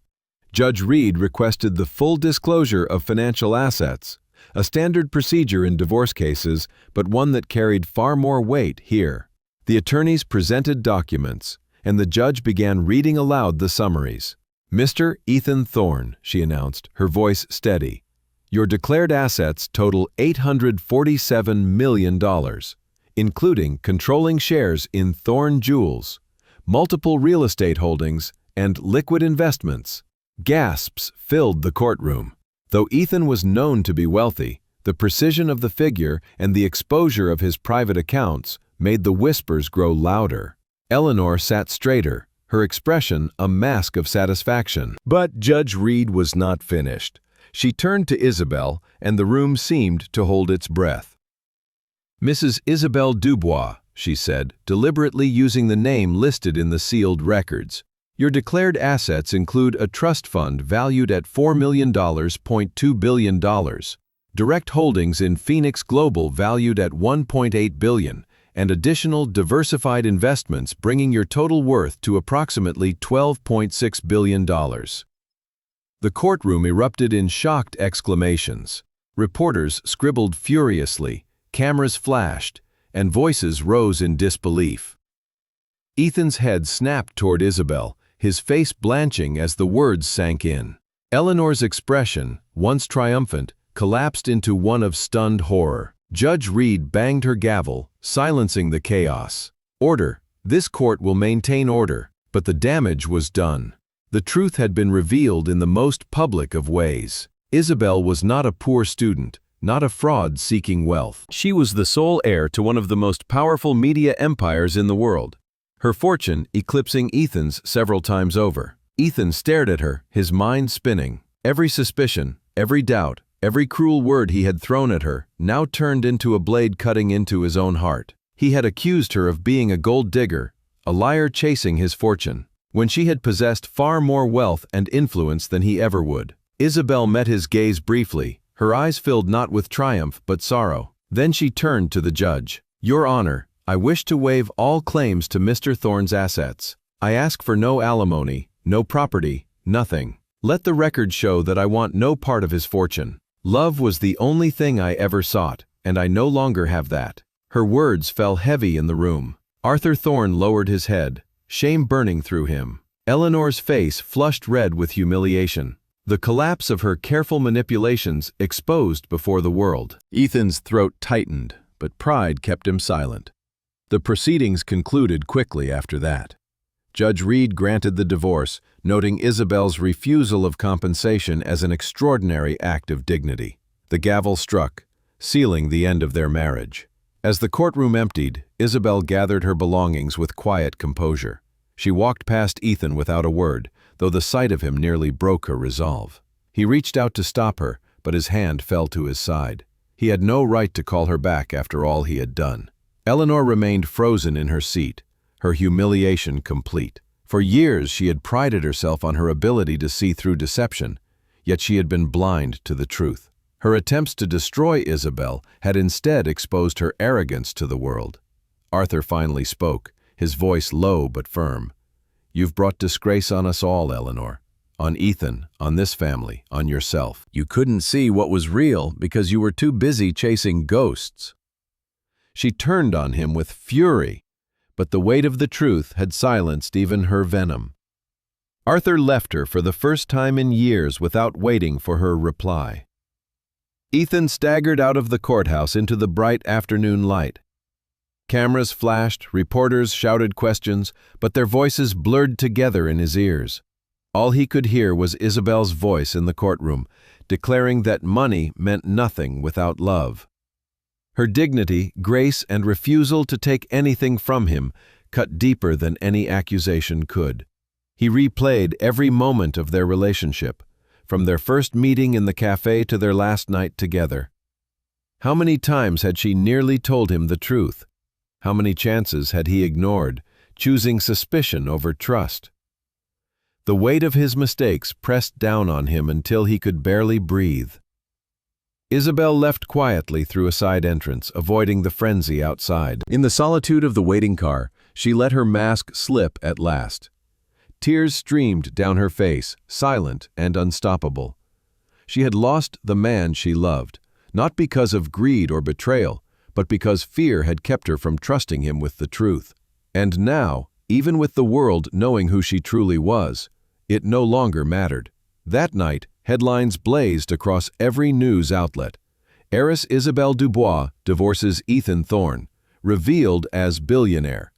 Judge Reed requested the full disclosure of financial assets, a standard procedure in divorce cases, but one that carried far more weight here. The attorneys presented documents, and the judge began reading aloud the summaries. "Mr. Ethan Thorne," she announced, her voice steady, "your declared assets total $847 million, including controlling shares in Thorne Jewels, multiple real estate holdings, and liquid investments." Gasps filled the courtroom. Though Ethan was known to be wealthy, the precision of the figure and the exposure of his private accounts made the whispers grow louder. Eleanor sat straighter, her expression a mask of satisfaction. But Judge Reed was not finished. She turned to Isabel, and the room seemed to hold its breath. "Mrs. Isabel Dubois," she said, deliberately using the name listed in the sealed records. "Your declared assets include a trust fund valued at $4 million, $2 billion, direct holdings in Phoenix Global valued at $1.8 billion, and additional diversified investments bringing your total worth to approximately $12.6 billion. The courtroom erupted in shocked exclamations. Reporters scribbled furiously, cameras flashed, and voices rose in disbelief. Ethan's head snapped toward Isabel, his face blanching as the words sank in. Eleanor's expression, once triumphant, collapsed into one of stunned horror. Judge Reed banged her gavel, silencing the chaos. "Order. This court will maintain order." But the damage was done. The truth had been revealed in the most public of ways. Isabel was not a poor student, not a fraud seeking wealth. She was the sole heir to one of the most powerful media empires in the world, her fortune eclipsing Ethan's several times over. Ethan stared at her, his mind spinning. Every suspicion, every doubt, every cruel word he had thrown at her now turned into a blade cutting into his own heart. He had accused her of being a gold digger, a liar chasing his fortune, when she had possessed far more wealth and influence than he ever would. Isabel met his gaze briefly, her eyes filled not with triumph but sorrow. Then she turned to the judge. "Your Honor, I wish to waive all claims to Mr. Thorne's assets. I ask for no alimony, no property, nothing. Let the record show that I want no part of his fortune. Love was the only thing I ever sought, and I no longer have that." Her words fell heavy in the room. Arthur Thorne lowered his head, shame burning through him. Eleanor's face flushed red with humiliation, the collapse of her careful manipulations exposed before the world. Ethan's throat tightened, but pride kept him silent. The proceedings concluded quickly after that. Judge Reed granted the divorce, noting Isabel's refusal of compensation as an extraordinary act of dignity. The gavel struck, sealing the end of their marriage. As the courtroom emptied, Isabel gathered her belongings with quiet composure. She walked past Ethan without a word, though the sight of him nearly broke her resolve. He reached out to stop her, but his hand fell to his side. He had no right to call her back after all he had done. Eleanor remained frozen in her seat, her humiliation complete. For years she had prided herself on her ability to see through deception, yet she had been blind to the truth. Her attempts to destroy Isabel had instead exposed her arrogance to the world. Arthur finally spoke, his voice low but firm. "You've brought disgrace on us all, Eleanor. On Ethan, on this family, on yourself. You couldn't see what was real because you were too busy chasing ghosts." She turned on him with fury, but the weight of the truth had silenced even her venom. Arthur left her for the first time in years without waiting for her reply. Ethan staggered out of the courthouse into the bright afternoon light. Cameras flashed, reporters shouted questions, but their voices blurred together in his ears. All he could hear was Isabel's voice in the courtroom, declaring that money meant nothing without love. Her dignity, grace, and refusal to take anything from him cut deeper than any accusation could. He replayed every moment of their relationship, from their first meeting in the cafe to their last night together. How many times had she nearly told him the truth? How many chances had he ignored, choosing suspicion over trust? The weight of his mistakes pressed down on him until he could barely breathe. Isabel left quietly through a side entrance, avoiding the frenzy outside. In the solitude of the waiting car, she let her mask slip at last. Tears streamed down her face, silent and unstoppable. She had lost the man she loved, not because of greed or betrayal, but because fear had kept her from trusting him with the truth. And now, even with the world knowing who she truly was, it no longer mattered. That night, headlines blazed across every news outlet. Heiress Isabelle Dubois divorces Ethan Thorne, revealed as billionaire.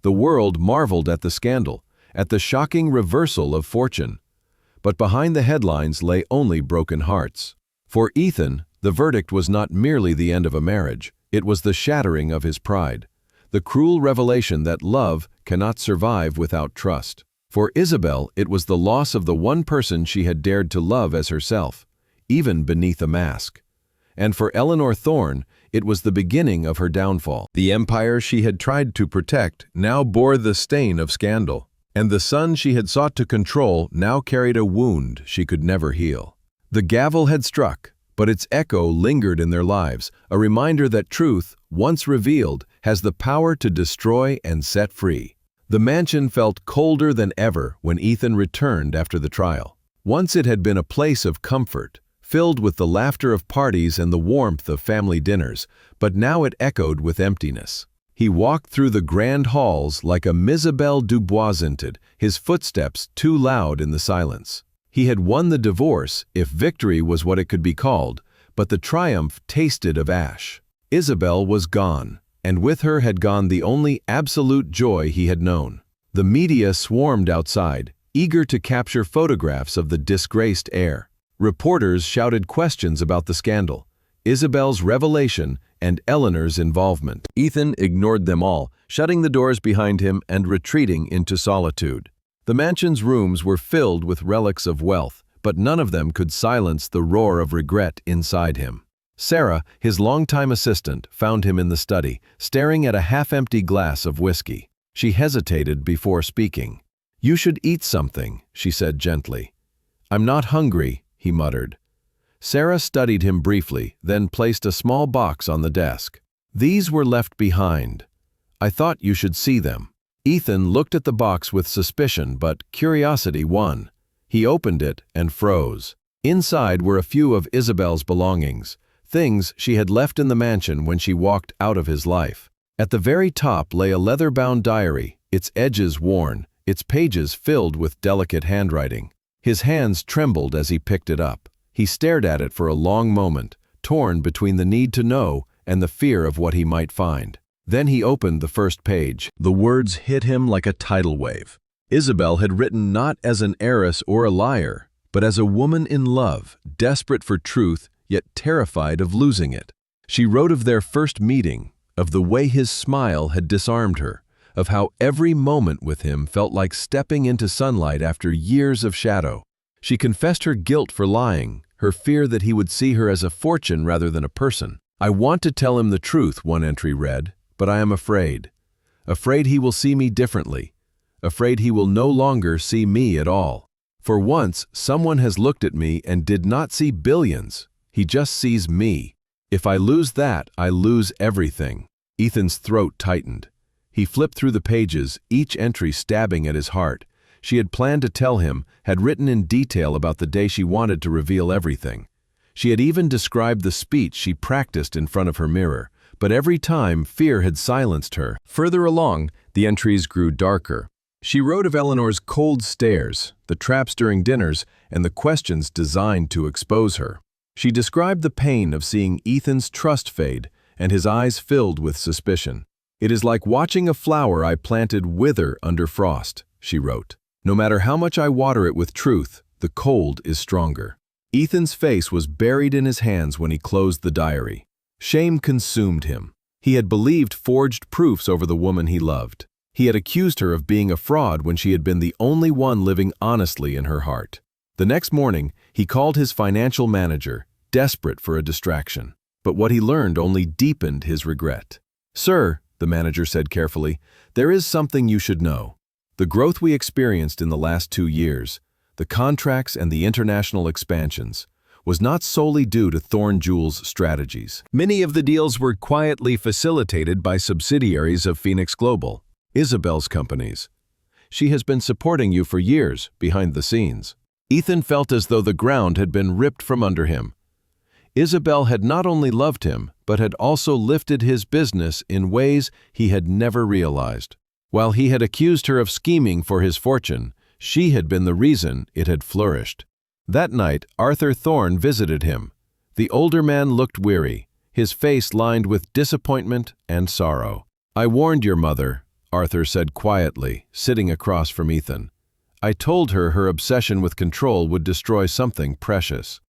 The world marveled at the scandal, at the shocking reversal of fortune. But behind the headlines lay only broken hearts. For Ethan, the verdict was not merely the end of a marriage, it was the shattering of his pride, the cruel revelation that love cannot survive without trust. For Isabel, it was the loss of the one person she had dared to love as herself, even beneath a mask. And for Eleanor Thorne, it was the beginning of her downfall. The empire she had tried to protect now bore the stain of scandal, and the son she had sought to control now carried a wound she could never heal. The gavel had struck, but its echo lingered in their lives, a reminder that truth, once revealed, has the power to destroy and set free. The mansion felt colder than ever when Ethan returned after the trial. Once it had been a place of comfort, filled with the laughter of parties and the warmth of family dinners, but now it echoed with emptiness. He walked through the grand halls like a Isabelle Duboisinted, his footsteps too loud in the silence. He had won the divorce, if victory was what it could be called, but the triumph tasted of ash. Isabel was gone, and with her had gone the only absolute joy he had known. The media swarmed outside, eager to capture photographs of the disgraced heir. Reporters shouted questions about the scandal, Isabel's revelation, and Eleanor's involvement. Ethan ignored them all, shutting the doors behind him and retreating into solitude. The mansion's rooms were filled with relics of wealth, but none of them could silence the roar of regret inside him. Sarah, his longtime assistant, found him in the study, staring at a half-empty glass of whiskey. She hesitated before speaking. "You should eat something," she said gently. "I'm not hungry," he muttered. Sarah studied him briefly, then placed a small box on the desk. "These were left behind. I thought you should see them." Ethan looked at the box with suspicion, but curiosity won. He opened it and froze. Inside were a few of Isabel's belongings, things she had left in the mansion when she walked out of his life. At the very top lay a leather-bound diary, its edges worn, its pages filled with delicate handwriting. His hands trembled as he picked it up. He stared at it for a long moment, torn between the need to know and the fear of what he might find. Then he opened the first page. The words hit him like a tidal wave. Isabel had written not as an heiress or a liar, but as a woman in love, desperate for truth, yet terrified of losing it. She wrote of their first meeting, of the way his smile had disarmed her, of how every moment with him felt like stepping into sunlight after years of shadow. She confessed her guilt for lying, her fear that he would see her as a fortune rather than a person. "I want to tell him the truth," one entry read, "but I am afraid. Afraid he will see me differently. Afraid he will no longer see me at all. For once, someone has looked at me and did not see billions. He just sees me. If I lose that, I lose everything." Ethan's throat tightened. He flipped through the pages, each entry stabbing at his heart. She had planned to tell him, had written in detail about the day she wanted to reveal everything. She had even described the speech she practiced in front of her mirror, but every time fear had silenced her. Further along, the entries grew darker. She wrote of Eleanor's cold stares, the traps during dinners, and the questions designed to expose her. She described the pain of seeing Ethan's trust fade and his eyes filled with suspicion. "It is like watching a flower I planted wither under frost," she wrote. "No matter how much I water it with truth, the cold is stronger." Ethan's face was buried in his hands when he closed the diary. Shame consumed him. He had believed forged proofs over the woman he loved. He had accused her of being a fraud when she had been the only one living honestly in her heart. The next morning, he called his financial manager, desperate for a distraction. But what he learned only deepened his regret. "Sir," the manager said carefully, "there is something you should know. The growth we experienced in the last 2 years, the contracts and the international expansions, was not solely due to Thorn Jewel's strategies. Many of the deals were quietly facilitated by subsidiaries of Phoenix Global, Isabel's companies. She has been supporting you for years, behind the scenes." Ethan felt as though the ground had been ripped from under him. Isabel had not only loved him, but had also lifted his business in ways he had never realized. While he had accused her of scheming for his fortune, she had been the reason it had flourished. That night, Arthur Thorne visited him. The older man looked weary, his face lined with disappointment and sorrow. "I warned your mother," Arthur said quietly, sitting across from Ethan. "I told her her obsession with control would destroy something precious.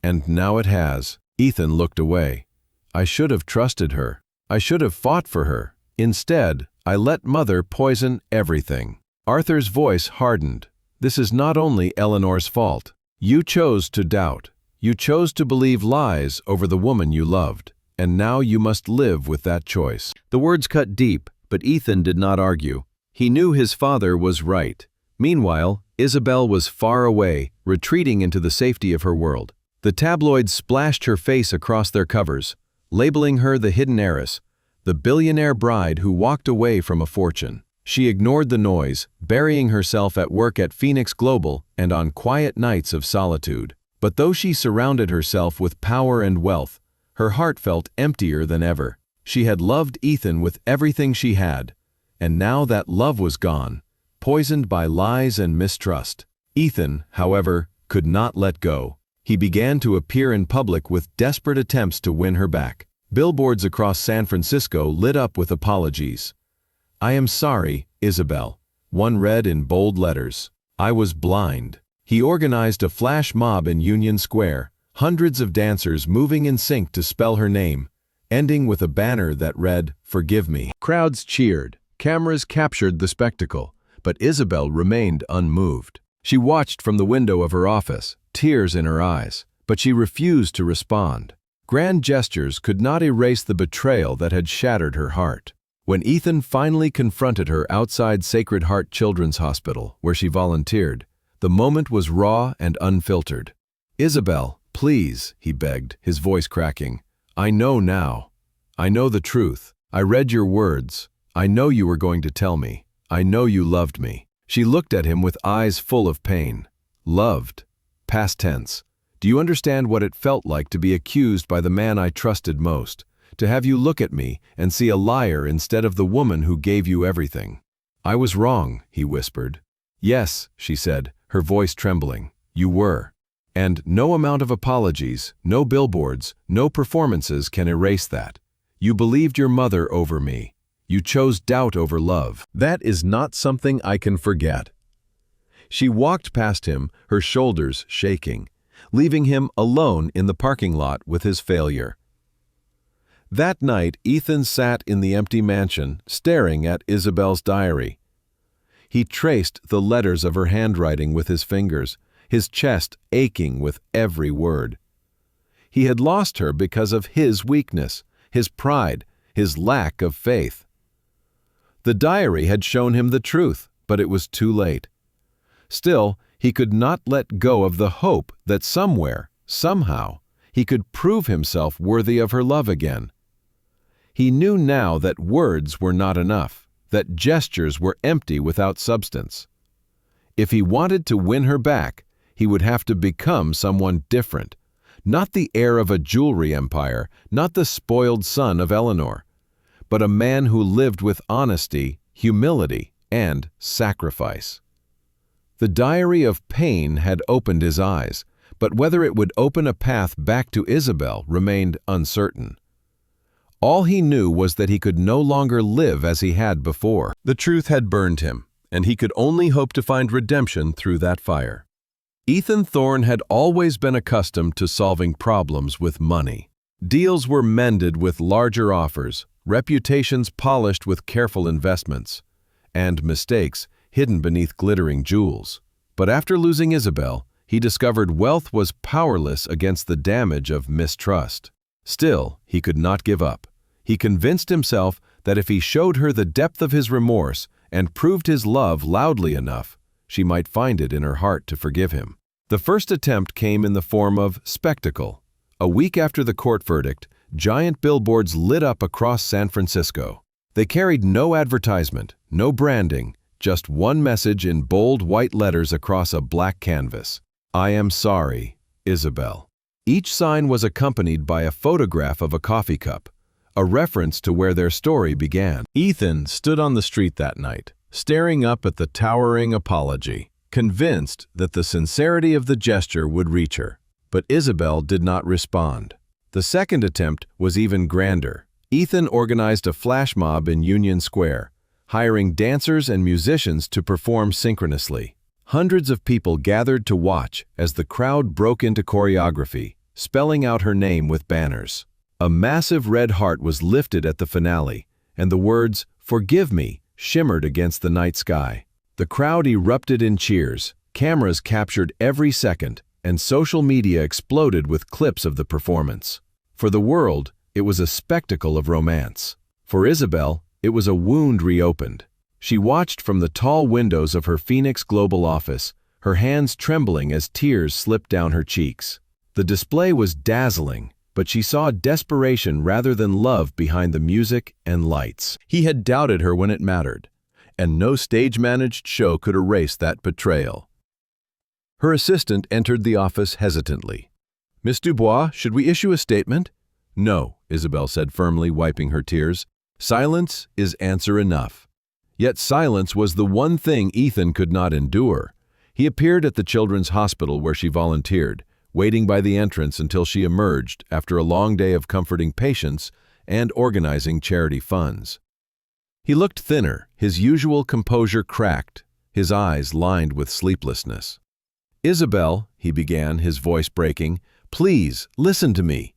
And now it has." Ethan looked away. "I should have trusted her. I should have fought for her. Instead, I let Mother poison everything." Arthur's voice hardened. "This is not only Eleanor's fault. You chose to doubt. You chose to believe lies over the woman you loved. And now you must live with that choice." The words cut deep, but Ethan did not argue. He knew his father was right. Meanwhile, Isabel was far away, retreating into the safety of her world. The tabloids splashed her face across their covers, labeling her the hidden heiress, the billionaire bride who walked away from a fortune. She ignored the noise, burying herself at work at Phoenix Global and on quiet nights of solitude. But though she surrounded herself with power and wealth, her heart felt emptier than ever. She had loved Ethan with everything she had, and now that love was gone, poisoned by lies and mistrust. Ethan, however, could not let go. He began to appear in public with desperate attempts to win her back. Billboards across San Francisco lit up with apologies. "I am sorry, Isabel," one read in bold letters. "I was blind." He organized a flash mob in Union Square, hundreds of dancers moving in sync to spell her name, ending with a banner that read, "Forgive me." Crowds cheered. Cameras captured the spectacle, but Isabel remained unmoved. She watched from the window of her office, tears in her eyes, but she refused to respond. Grand gestures could not erase the betrayal that had shattered her heart. When Ethan finally confronted her outside Sacred Heart Children's Hospital, where she volunteered, the moment was raw and unfiltered. "Isabel, please," he begged, his voice cracking. "I know now. I know the truth. I read your words. I know you were going to tell me. I know you loved me." She looked at him with eyes full of pain. "Loved? Past tense. Do you understand what it felt like to be accused by the man I trusted most? To have you look at me and see a liar instead of the woman who gave you everything?" "I was wrong," he whispered. "Yes," she said, her voice trembling. "You were. And no amount of apologies, no billboards, no performances can erase that. You believed your mother over me. You chose doubt over love. That is not something I can forget." She walked past him, her shoulders shaking, leaving him alone in the parking lot with his failure. That night, Ethan sat in the empty mansion, staring at Isabel's diary. He traced the letters of her handwriting with his fingers, his chest aching with every word. He had lost her because of his weakness, his pride, his lack of faith. The diary had shown him the truth, but it was too late. Still, he could not let go of the hope that somewhere, somehow, He could prove himself worthy of her love again. He knew now that words were not enough, that gestures were empty without substance. If he wanted to win her back, he would have to become someone different. Not the heir of a jewelry empire, not the spoiled son of Eleanor, but a man who lived with honesty, humility, and sacrifice. The diary of pain had opened his eyes, but whether it would open a path back to Isabel remained uncertain. All he knew was that he could no longer live as he had before. The truth had burned him, and he could only hope to find redemption through that fire. Ethan Thorne had always been accustomed to solving problems with money. Deals were mended with larger offers, reputations polished with careful investments, and mistakes hidden beneath glittering jewels. But after losing Isabel, he discovered wealth was powerless against the damage of mistrust. Still, he could not give up. He convinced himself that if he showed her the depth of his remorse and proved his love loudly enough, she might find it in her heart to forgive him. The first attempt came in the form of spectacle. A week after the court verdict, giant billboards lit up across San Francisco. They carried no advertisement, no branding, just one message in bold white letters across a black canvas. "I am sorry, Isabel." Each sign was accompanied by a photograph of a coffee cup, a reference to where their story began. Ethan stood on the street that night, staring up at the towering apology, convinced that the sincerity of the gesture would reach her. But Isabel did not respond. The second attempt was even grander. Ethan organized a flash mob in Union Square, hiring dancers and musicians to perform synchronously. Hundreds of people gathered to watch as the crowd broke into choreography, spelling out her name with banners. A massive red heart was lifted at the finale, and the words, "Forgive me," shimmered against the night sky. The crowd erupted in cheers, cameras captured every second, and social media exploded with clips of the performance. For the world, it was a spectacle of romance. For Isabel, it was a wound reopened. She watched from the tall windows of her Phoenix Global office, her hands trembling as tears slipped down her cheeks. The display was dazzling, but she saw desperation rather than love behind the music and lights. He had doubted her when it mattered, and no stage-managed show could erase that betrayal. Her assistant entered the office hesitantly. "Miss Dubois, should we issue a statement?" "No," Isabel said firmly, wiping her tears. "Silence is answer enough." Yet silence was the one thing Ethan could not endure. He appeared at the children's hospital where she volunteered, waiting by the entrance until she emerged after a long day of comforting patients and organizing charity funds. He looked thinner, his usual composure cracked, his eyes lined with sleeplessness. "Isabel," he began, his voice breaking, "please, listen to me."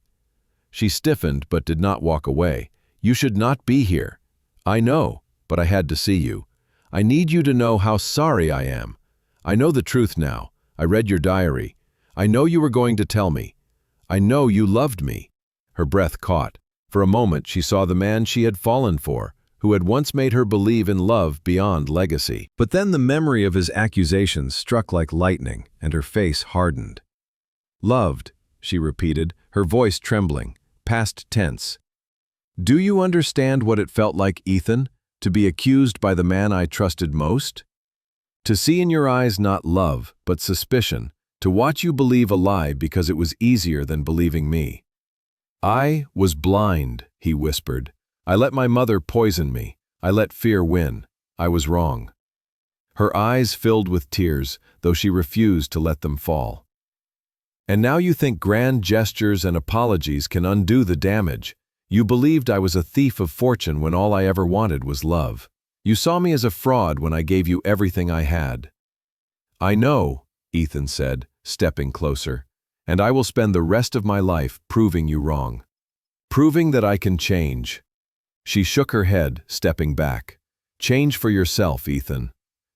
She stiffened but did not walk away. "You should not be here. I know, but I had to see you. I need you to know how sorry I am. I know the truth now. I read your diary. I know you were going to tell me. I know you loved me." Her breath caught. For a moment she saw the man she had fallen for, who had once made her believe in love beyond legacy. But then the memory of his accusations struck like lightning, and her face hardened. "Loved," she repeated, her voice trembling, past tense. "Do you understand what it felt like, Ethan, to be accused by the man I trusted most? To see in your eyes not love, but suspicion, to watch you believe a lie because it was easier than believing me." "I was blind," he whispered. "I let my mother poison me. I let fear win. I was wrong." Her eyes filled with tears, though she refused to let them fall. "And now you think grand gestures and apologies can undo the damage. You believed I was a thief of fortune when all I ever wanted was love. You saw me as a fraud when I gave you everything I had." "I know," Ethan said, stepping closer, "and I will spend the rest of my life proving you wrong. Proving that I can change." She shook her head, stepping back. "Change for yourself, Ethan.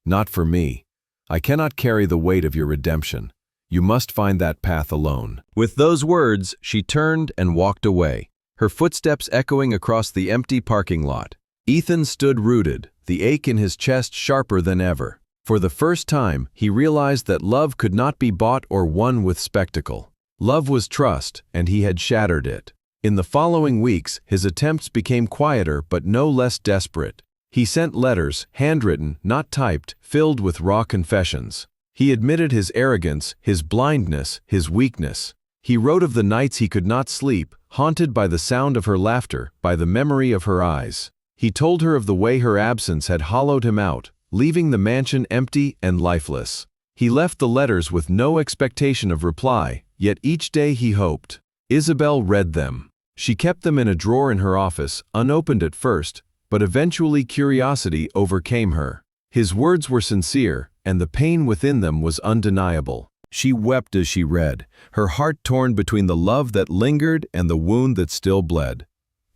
Not for me. I cannot carry the weight of your redemption. You must find that path alone." With those words, she turned and walked away, her footsteps echoing across the empty parking lot. Ethan stood rooted, the ache in his chest sharper than ever. For the first time, he realized that love could not be bought or won with spectacle. Love was trust, and he had shattered it. In the following weeks, his attempts became quieter but no less desperate. He sent letters, handwritten, not typed, filled with raw confessions. He admitted his arrogance, his blindness, his weakness. He wrote of the nights he could not sleep, haunted by the sound of her laughter, by the memory of her eyes. He told her of the way her absence had hollowed him out, leaving the mansion empty and lifeless. He left the letters with no expectation of reply, yet each day he hoped. Isabel read them. She kept them in a drawer in her office, unopened at first, but eventually curiosity overcame her. His words were sincere, and the pain within them was undeniable. She wept as she read, her heart torn between the love that lingered and the wound that still bled.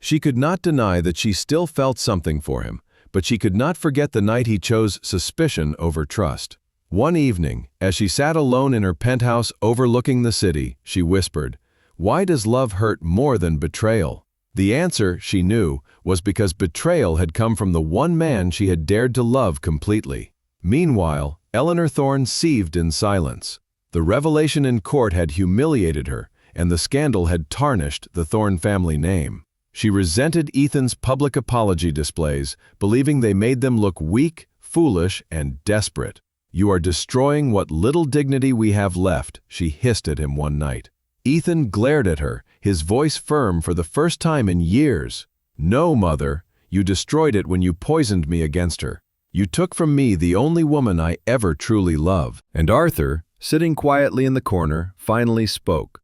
She could not deny that she still felt something for him, but she could not forget the night he chose suspicion over trust. One evening, as she sat alone in her penthouse overlooking the city, she whispered, "Why does love hurt more than betrayal?" The answer, she knew, was because betrayal had come from the one man she had dared to love completely. Meanwhile, Eleanor Thorne seethed in silence. The revelation in court had humiliated her, and the scandal had tarnished the Thorne family name. She resented Ethan's public apology displays, believing they made them look weak, foolish, and desperate. "You are destroying what little dignity we have left," she hissed at him one night. Ethan glared at her, his voice firm for the first time in years. "No, Mother, you destroyed it when you poisoned me against her. You took from me the only woman I ever truly loved." And Arthur, sitting quietly in the corner, finally spoke.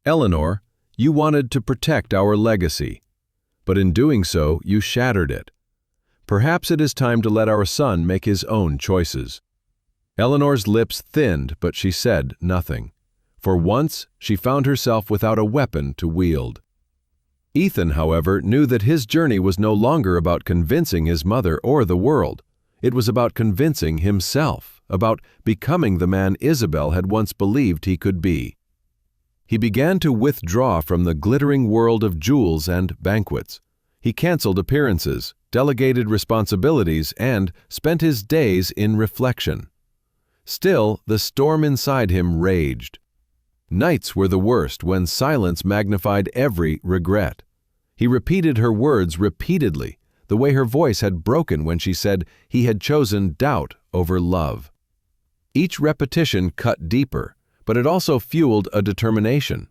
"Eleanor, you wanted to protect our legacy, but in doing so, you shattered it. Perhaps it is time to let our son make his own choices." Eleanor's lips thinned, but she said nothing. For once, she found herself without a weapon to wield. Ethan, however, knew that his journey was no longer about convincing his mother or the world. It was about convincing himself, about becoming the man Isabel had once believed he could be. He began to withdraw from the glittering world of jewels and banquets. He canceled appearances, delegated responsibilities, and spent his days in reflection. Still, the storm inside him raged. Nights were the worst when silence magnified every regret. He repeated her words repeatedly, the way her voice had broken when she said he had chosen doubt over love. Each repetition cut deeper, but it also fueled a determination.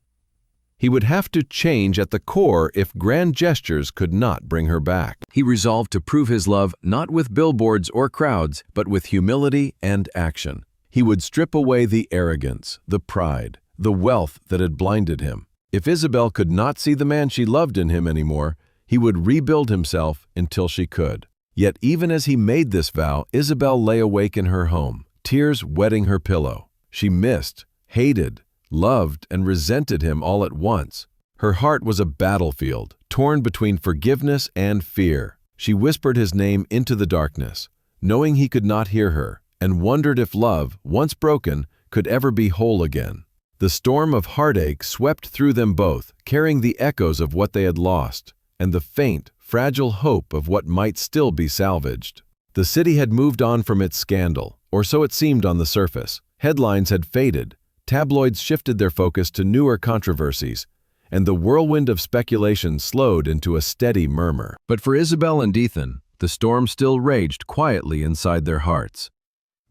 He would have to change at the core if grand gestures could not bring her back. He resolved to prove his love not with billboards or crowds, but with humility and action. He would strip away the arrogance, the pride, the wealth that had blinded him. If Isabel could not see the man she loved in him anymore, he would rebuild himself until she could. Yet even as he made this vow, Isabel lay awake in her home, tears wetting her pillow. She missed, hated, loved, and resented him all at once. Her heart was a battlefield, torn between forgiveness and fear. She whispered his name into the darkness, knowing he could not hear her, and wondered if love, once broken, could ever be whole again. The storm of heartache swept through them both, carrying the echoes of what they had lost, and the faint, fragile hope of what might still be salvaged. The city had moved on from its scandal, or so it seemed on the surface. Headlines had faded, tabloids shifted their focus to newer controversies, and the whirlwind of speculation slowed into a steady murmur. But for Isabel and Ethan, the storm still raged quietly inside their hearts.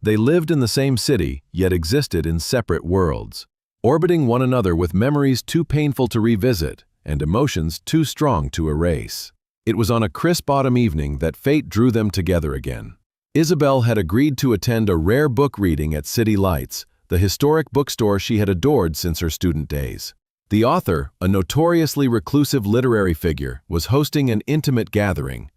They lived in the same city, yet existed in separate worlds, orbiting one another with memories too painful to revisit and emotions too strong to erase. It was on a crisp autumn evening that fate drew them together again. Isabel had agreed to attend a rare book reading at City Lights, the historic bookstore she had adored since her student days. The author, a notoriously reclusive literary figure, was hosting an intimate gathering,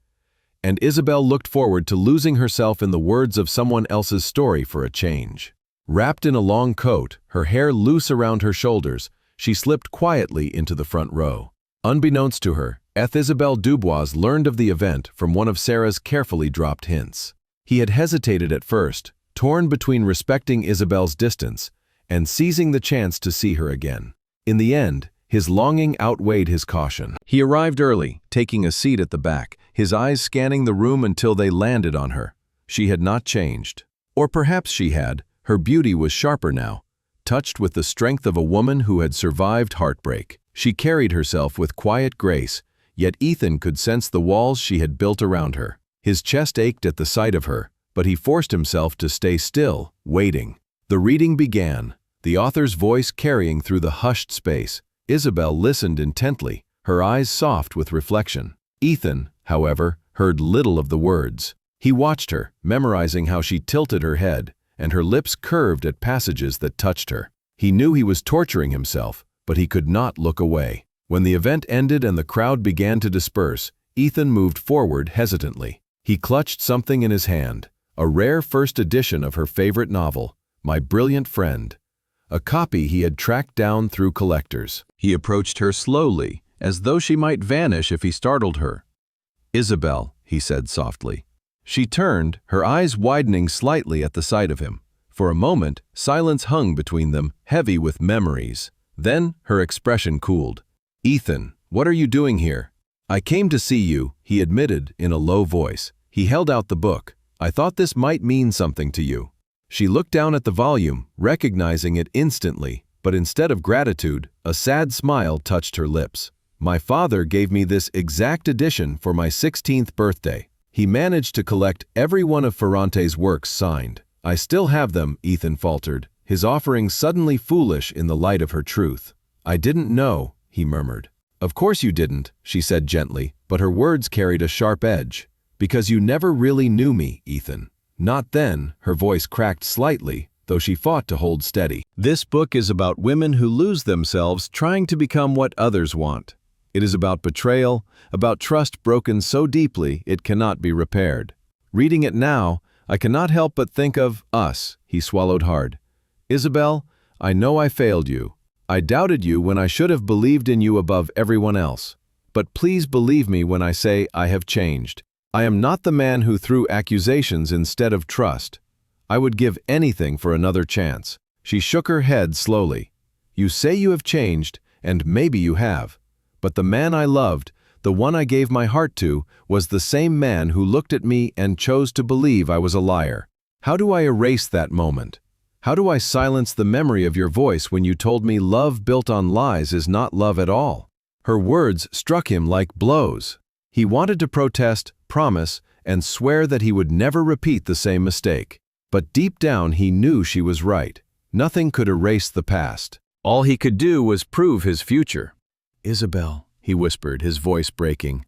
and Isabel looked forward to losing herself in the words of someone else's story for a change. Wrapped in a long coat, her hair loose around her shoulders, she slipped quietly into the front row. Unbeknownst to her, Isabel Dubois learned of the event from one of Sarah's carefully dropped hints. He had hesitated at first, torn between respecting Isabel's distance and seizing the chance to see her again. In the end, his longing outweighed his caution. He arrived early, taking a seat at the back, his eyes scanning the room until they landed on her. She had not changed. Or perhaps she had. Her beauty was sharper now, touched with the strength of a woman who had survived heartbreak. She carried herself with quiet grace, yet Ethan could sense the walls she had built around her. His chest ached at the sight of her, but he forced himself to stay still, waiting. The reading began, the author's voice carrying through the hushed space. Isabel listened intently, her eyes soft with reflection. Ethan, however, heard little of the words. He watched her, memorizing how she tilted her head, and her lips curved at passages that touched her. He knew he was torturing himself, but he could not look away. When the event ended and the crowd began to disperse, Ethan moved forward hesitantly. He clutched something in his hand, a rare first edition of her favorite novel, My Brilliant Friend, a copy he had tracked down through collectors. He approached her slowly, as though she might vanish if he startled her. "Isabel," he said softly. She turned, her eyes widening slightly at the sight of him. For a moment, silence hung between them, heavy with memories. Then her expression cooled. "Ethan, what are you doing here?" "I came to see you," he admitted in a low voice. He held out the book. "I thought this might mean something to you." She looked down at the volume, recognizing it instantly, but instead of gratitude, a sad smile touched her lips. "My father gave me this exact edition for my 16th birthday. He managed to collect every one of Ferrante's works signed. I still have them," Ethan faltered, his offering suddenly foolish in the light of her truth. "I didn't know," he murmured. "Of course you didn't," she said gently, but her words carried a sharp edge. "Because you never really knew me, Ethan." "Not then," her voice cracked slightly, though she fought to hold steady. "This book is about women who lose themselves trying to become what others want. It is about betrayal, about trust broken so deeply it cannot be repaired. Reading it now, I cannot help but think of us," he swallowed hard. "Isabel, I know I failed you. I doubted you when I should have believed in you above everyone else. But please believe me when I say I have changed. I am not the man who threw accusations instead of trust. I would give anything for another chance." She shook her head slowly. "You say you have changed, and maybe you have. But the man I loved, the one I gave my heart to, was the same man who looked at me and chose to believe I was a liar. How do I erase that moment? How do I silence the memory of your voice when you told me love built on lies is not love at all?" Her words struck him like blows. He wanted to protest, promise, and swear that he would never repeat the same mistake. But deep down he knew she was right. Nothing could erase the past. All he could do was prove his future. "Isabel," he whispered, his voice breaking.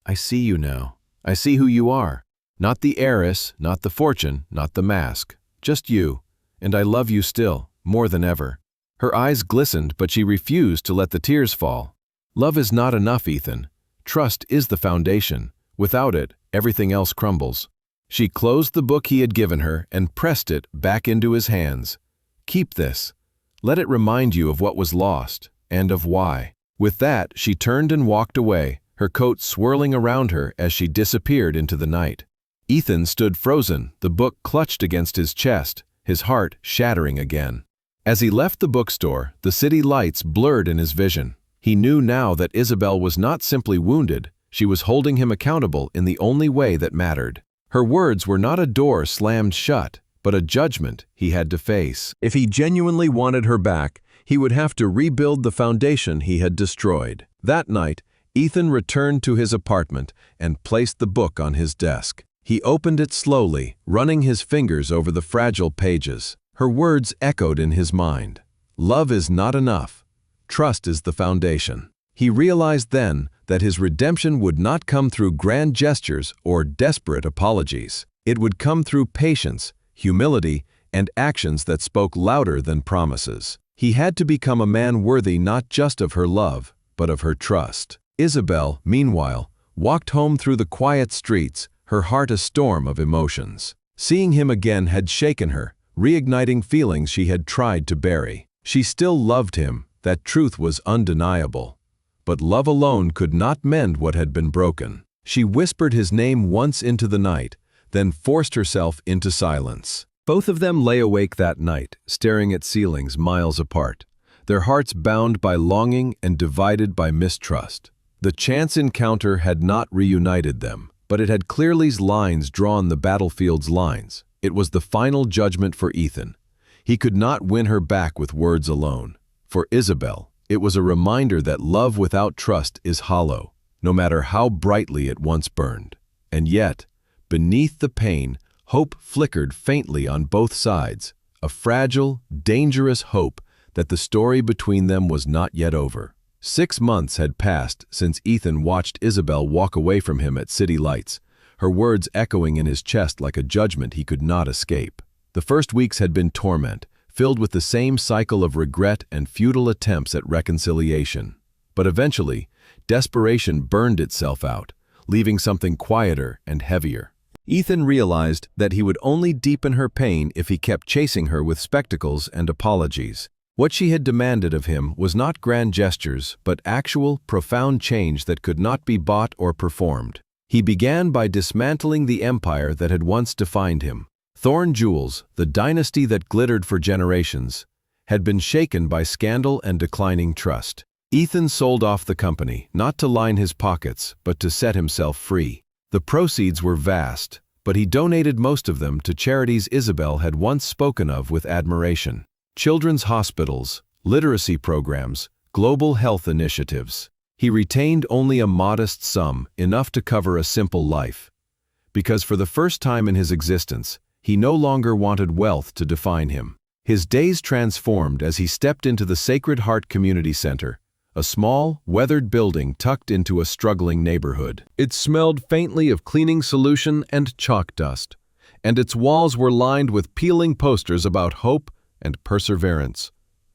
"I see you now. I see who you are. Not the heiress, not the fortune, not the mask. Just you. And I love you still, more than ever." Her eyes glistened, but she refused to let the tears fall. "Love is not enough, Ethan. Trust is the foundation. Without it, everything else crumbles." She closed the book he had given her and pressed it back into his hands. "Keep this. Let it remind you of what was lost, and of why." With that, she turned and walked away, her coat swirling around her as she disappeared into the night. Ethan stood frozen, the book clutched against his chest, his heart shattering again. As he left the bookstore, the city lights blurred in his vision. He knew now that Isabel was not simply wounded, she was holding him accountable in the only way that mattered. Her words were not a door slammed shut, but a judgment he had to face. If he genuinely wanted her back, he would have to rebuild the foundation he had destroyed. That night, Ethan returned to his apartment and placed the book on his desk. He opened it slowly, running his fingers over the fragile pages. Her words echoed in his mind. "Love is not enough. Trust is the foundation." He realized then that his redemption would not come through grand gestures or desperate apologies. It would come through patience, humility, and actions that spoke louder than promises. He had to become a man worthy not just of her love, but of her trust. Isabel, meanwhile, walked home through the quiet streets, her heart a storm of emotions. Seeing him again had shaken her, reigniting feelings she had tried to bury. She still loved him, that truth was undeniable. But love alone could not mend what had been broken. She whispered his name once into the night, then forced herself into silence. Both of them lay awake that night, staring at ceilings miles apart, their hearts bound by longing and divided by mistrust. The chance encounter had not reunited them, but it had clearly lines drawn the battlefield's lines. It was the final judgment for Ethan. He could not win her back with words alone. For Isabel, it was a reminder that love without trust is hollow, no matter how brightly it once burned. And yet, beneath the pain, hope flickered faintly on both sides, a fragile, dangerous hope that the story between them was not yet over. 6 months had passed since Ethan watched Isabel walk away from him at city lights, her words echoing in his chest like a judgment he could not escape. The first weeks had been torment, filled with the same cycle of regret and futile attempts at reconciliation. But eventually, desperation burned itself out, leaving something quieter and heavier. Ethan realized that he would only deepen her pain if he kept chasing her with spectacles and apologies. What she had demanded of him was not grand gestures, but actual, profound change that could not be bought or performed. He began by dismantling the empire that had once defined him. Thorn Jewels, the dynasty that glittered for generations, had been shaken by scandal and declining trust. Ethan sold off the company, not to line his pockets, but to set himself free. The proceeds were vast, but he donated most of them to charities Isabel had once spoken of with admiration. Children's hospitals, literacy programs, global health initiatives. He retained only a modest sum, enough to cover a simple life. Because for the first time in his existence, he no longer wanted wealth to define him. His days transformed as he stepped into the Sacred Heart Community Center, a small, weathered building tucked into a struggling neighborhood. It smelled faintly of cleaning solution and chalk dust, and its walls were lined with peeling posters about hope and perseverance.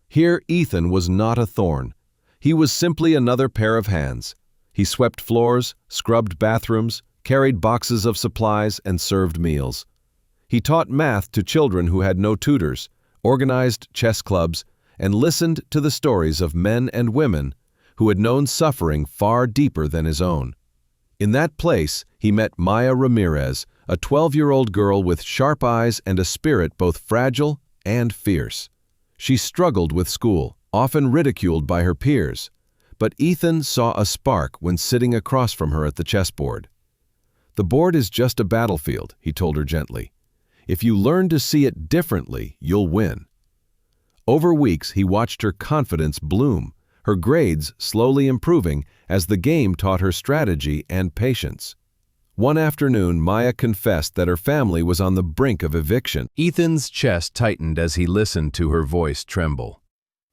Here, Ethan was not a thorn. He was simply another pair of hands. He swept floors, scrubbed bathrooms, carried boxes of supplies, and served meals. He taught math to children who had no tutors, organized chess clubs, and listened to the stories of men and women who had known suffering far deeper than his own. In that place, he met Maya Ramirez, a 12-year-old girl with sharp eyes and a spirit both fragile and fierce. She struggled with school, often ridiculed by her peers, but Ethan saw a spark when sitting across from her at the chessboard. "The board is just a battlefield," he told her gently. "If you learn to see it differently, you'll win." Over weeks, he watched her confidence bloom, her grades slowly improving as the game taught her strategy and patience. One afternoon, Maya confessed that her family was on the brink of eviction. Ethan's chest tightened as he listened to her voice tremble.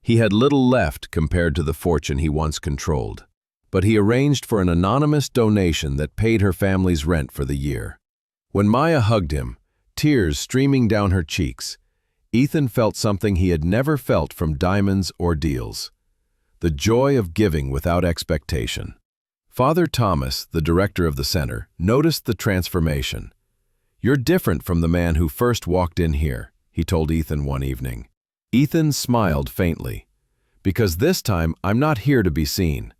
He had little left compared to the fortune he once controlled, but he arranged for an anonymous donation that paid her family's rent for the year. When Maya hugged him, tears streaming down her cheeks, Ethan felt something he had never felt from diamonds or deals: the joy of giving without expectation. Father Thomas, the director of the center, noticed the transformation. "You're different from the man who first walked in here," he told Ethan one evening. Ethan smiled faintly. "Because this time I'm not here to be seen.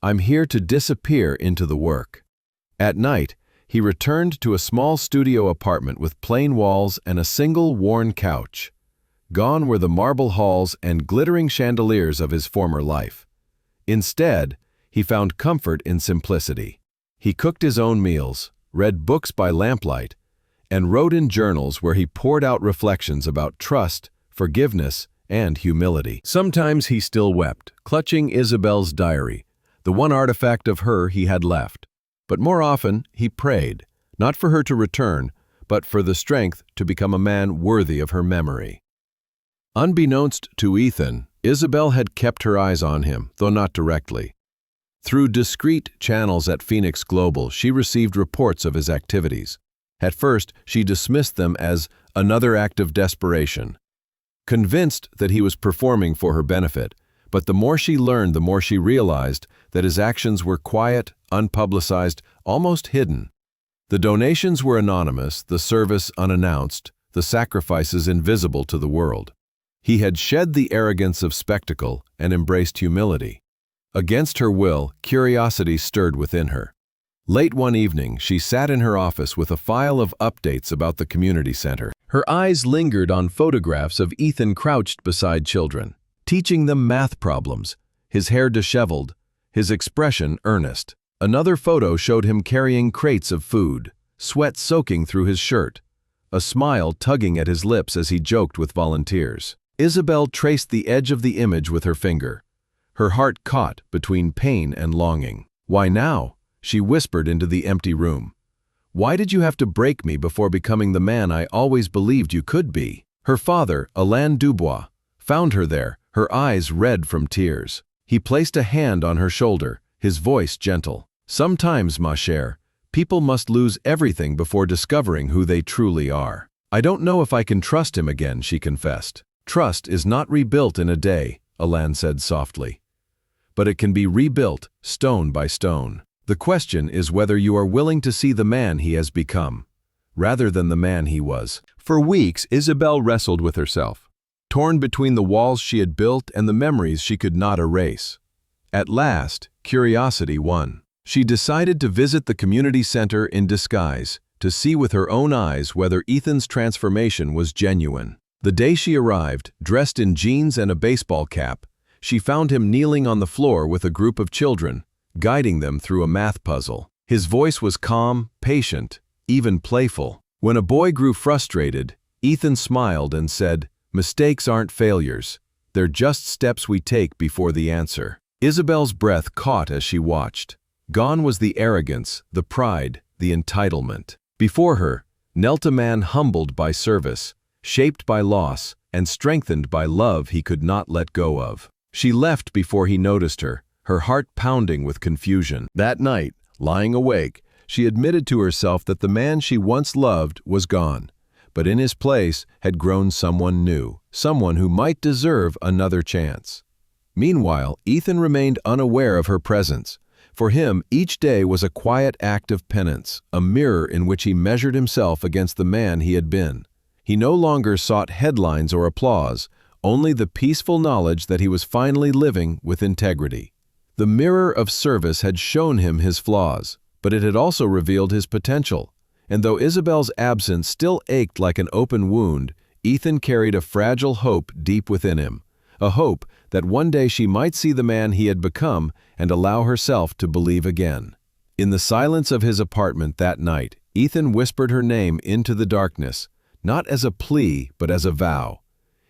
I'm here to disappear into the work." At night, he returned to a small studio apartment with plain walls and a single worn couch. Gone were the marble halls and glittering chandeliers of his former life. Instead, he found comfort in simplicity. He cooked his own meals, read books by lamplight, and wrote in journals where he poured out reflections about trust, forgiveness, and humility. Sometimes he still wept, clutching Isabel's diary, the one artifact of her he had left. But more often, he prayed, not for her to return, but for the strength to become a man worthy of her memory. Unbeknownst to Ethan, Isabel had kept her eyes on him, though not directly. Through discreet channels at Phoenix Global, she received reports of his activities. At first, she dismissed them as another act of desperation, convinced that he was performing for her benefit. But the more she learned, the more she realized that his actions were quiet, unpublicized, almost hidden. The donations were anonymous, the service unannounced, the sacrifices invisible to the world. He had shed the arrogance of spectacle and embraced humility. Against her will, curiosity stirred within her. Late one evening, she sat in her office with a file of updates about the community center. Her eyes lingered on photographs of Ethan crouched beside children, teaching them math problems, his hair disheveled, his expression earnest. Another photo showed him carrying crates of food, sweat soaking through his shirt. a smile tugging at his lips as he joked with volunteers. Isabel traced the edge of the image with her finger. Her heart caught between pain and longing. "Why now?" she whispered into the empty room. "Why did you have to break me before becoming the man I always believed you could be?" Her father, Alain Dubois, found her there, her eyes red from tears. He placed a hand on her shoulder, his voice gentle. "Sometimes, ma chère, people must lose everything before discovering who they truly are." "I don't know if I can trust him again," she confessed. "Trust is not rebuilt in a day," Alain said softly. "But it can be rebuilt, stone by stone. The question is whether you are willing to see the man he has become, rather than the man he was." For weeks, Isabel wrestled with herself, torn between the walls she had built and the memories she could not erase. At last, curiosity won. She decided to visit the community center in disguise, to see with her own eyes whether Ethan's transformation was genuine. The day she arrived, dressed in jeans and a baseball cap, she found him kneeling on the floor with a group of children, guiding them through a math puzzle. His voice was calm, patient, even playful. When a boy grew frustrated, Ethan smiled and said, "Mistakes aren't failures. They're just steps we take before the answer." Isabel's breath caught as she watched. Gone was the arrogance, the pride, the entitlement. Before her knelt a man humbled by service, shaped by loss, and strengthened by love he could not let go of. She left before he noticed her, her heart pounding with confusion. That night, lying awake, she admitted to herself that the man she once loved was gone, but in his place had grown someone new, someone who might deserve another chance. Meanwhile, Ethan remained unaware of her presence. For him, each day was a quiet act of penance, a mirror in which he measured himself against the man he had been. He no longer sought headlines or applause, only the peaceful knowledge that he was finally living with integrity. The mirror of service had shown him his flaws, but it had also revealed his potential. And though Isabel's absence still ached like an open wound, Ethan carried a fragile hope deep within him, a hope that one day she might see the man he had become and allow herself to believe again. In the silence of his apartment that night, Ethan whispered her name into the darkness, not as a plea but as a vow.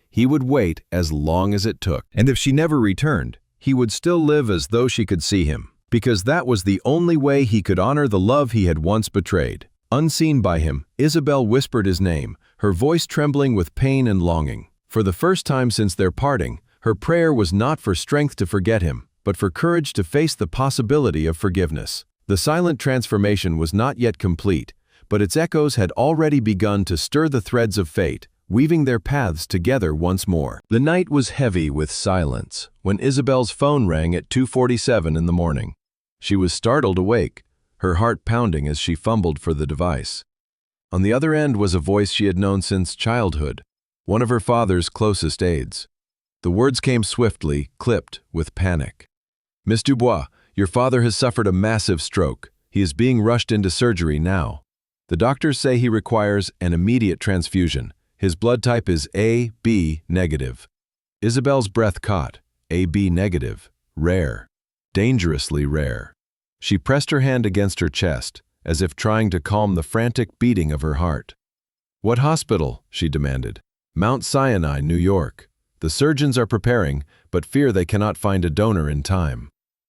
He would wait as long as it took, and if she never returned, he would still live as though she could see him, because that was the only way he could honor the love he had once betrayed. Unseen by him, Isabel whispered his name, her voice trembling with pain and longing. For the first time since their parting, her prayer was not for strength to forget him, but for courage to face the possibility of forgiveness. The silent transformation was not yet complete, but its echoes had already begun to stir the threads of fate, weaving their paths together once more. The night was heavy with silence when Isabel's phone rang at 2:47 in the morning. She was startled awake, her heart pounding as she fumbled for the device. On the other end was a voice she had known since childhood, one of her father's closest aides. The words came swiftly, clipped with panic. "Miss Dubois, your father has suffered a massive stroke. He is being rushed into surgery now. The doctors say he requires an immediate transfusion. His blood type is AB negative." Isabel's breath caught. AB negative. Rare. Dangerously rare. She pressed her hand against her chest, as if trying to calm the frantic beating of her heart. "What hospital?" she demanded. "Mount Sinai, New York. The surgeons are preparing, but fear they cannot find a donor in time."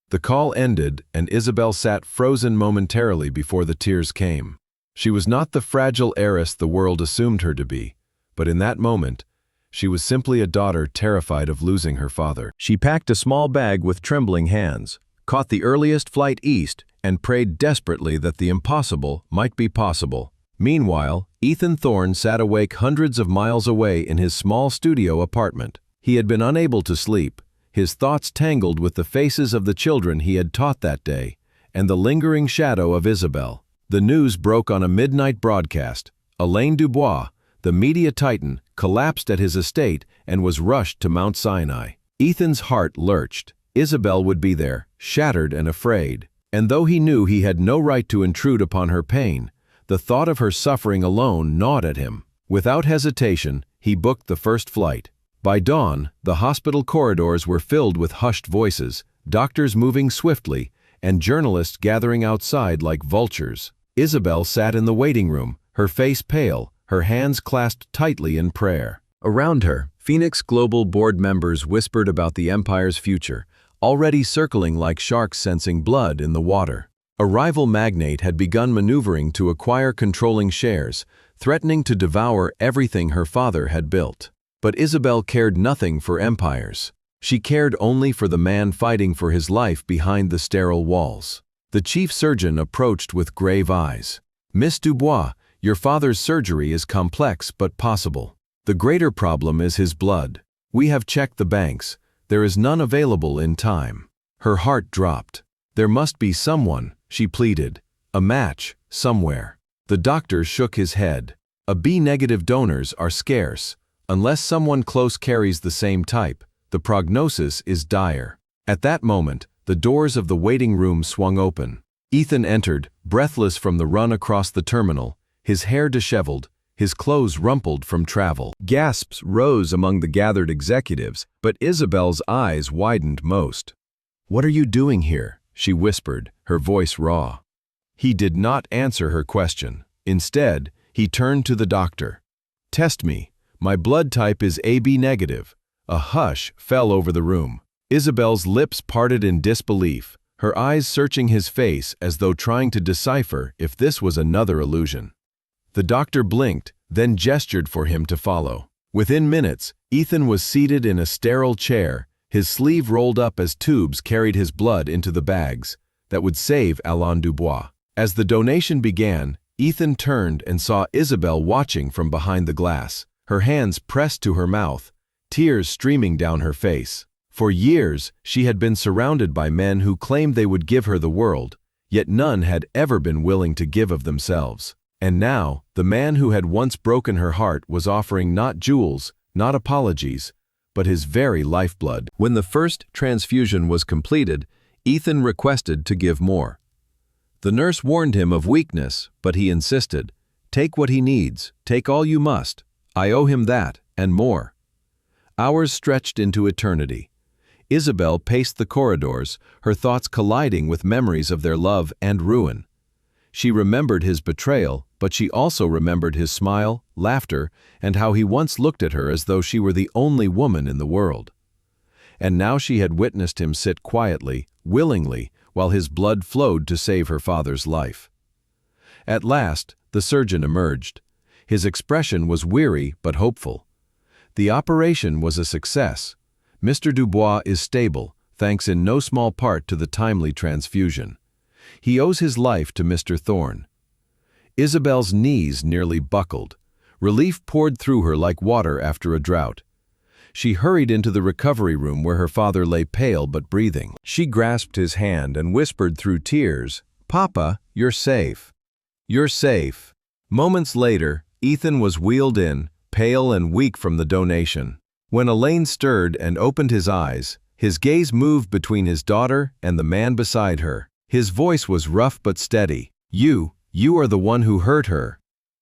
The call ended, and Isabel sat frozen momentarily before the tears came. She was not the fragile heiress the world assumed her to be, but in that moment, she was simply a daughter terrified of losing her father. She packed a small bag with trembling hands, caught the earliest flight east, and prayed desperately that the impossible might be possible. Meanwhile, Ethan Thorne sat awake hundreds of miles away in his small studio apartment. He had been unable to sleep, his thoughts tangled with the faces of the children he had taught that day, and the lingering shadow of Isabel. The news broke on a midnight broadcast. Alain Dubois, the media titan, collapsed at his estate and was rushed to Mount Sinai. Ethan's heart lurched. Isabel would be there, shattered and afraid. And though he knew he had no right to intrude upon her pain, the thought of her suffering alone gnawed at him. Without hesitation, he booked the first flight. By dawn, the hospital corridors were filled with hushed voices, doctors moving swiftly, and journalists gathering outside like vultures. Isabel sat in the waiting room, her face pale, her hands clasped tightly in prayer. Around her, Phoenix Global board members whispered about the empire's future, already circling like sharks sensing blood in the water. A rival magnate had begun maneuvering to acquire controlling shares, threatening to devour everything her father had built. But Isabel cared nothing for empires. She cared only for the man fighting for his life behind the sterile walls. The chief surgeon approached with grave eyes. "Miss Dubois, your father's surgery is complex but possible. The greater problem is his blood. We have checked the banks. There is none available in time." Her heart dropped. There must be someone, she pleaded. A match, somewhere. The doctor shook his head. B-negative donors are scarce. Unless someone close carries the same type, the prognosis is dire. At that moment, the doors of the waiting room swung open. Ethan entered, breathless from the run across the terminal, his hair disheveled, his clothes rumpled from travel. Gasps rose among the gathered executives, but Isabel's eyes widened most. "What are you doing here?" she whispered, her voice raw. He did not answer her question. Instead, he turned to the doctor. "Test me. My blood type is AB negative." A hush fell over the room. Isabel's lips parted in disbelief, her eyes searching his face as though trying to decipher if this was another illusion. The doctor blinked, then gestured for him to follow. Within minutes, Ethan was seated in a sterile chair, his sleeve rolled up as tubes carried his blood into the bags that would save Alain Dubois. As the donation began, Ethan turned and saw Isabel watching from behind the glass, her hands pressed to her mouth, tears streaming down her face. For years, she had been surrounded by men who claimed they would give her the world, yet none had ever been willing to give of themselves. And now, the man who had once broken her heart was offering not jewels, not apologies, but his very lifeblood. When the first transfusion was completed, Ethan requested to give more. The nurse warned him of weakness, but he insisted, "Take what he needs, take all you must. I owe him that, and more." Hours stretched into eternity. Isabel paced the corridors, her thoughts colliding with memories of their love and ruin. She remembered his betrayal, but she also remembered his smile, laughter, and how he once looked at her as though she were the only woman in the world. And now she had witnessed him sit quietly, willingly, while his blood flowed to save her father's life. At last, the surgeon emerged. His expression was weary but hopeful. The operation was a success. Mr. Dubois is stable, thanks in no small part to the timely transfusion. He owes his life to Mr. Thorne. Isabel's knees nearly buckled. Relief poured through her like water after a drought. She hurried into the recovery room where her father lay pale but breathing. She grasped his hand and whispered through tears, "Papa, you're safe. You're safe." Moments later, Ethan was wheeled in, pale and weak from the donation. When Elaine stirred and opened his eyes, his gaze moved between his daughter and the man beside her. His voice was rough but steady. You are the one who hurt her."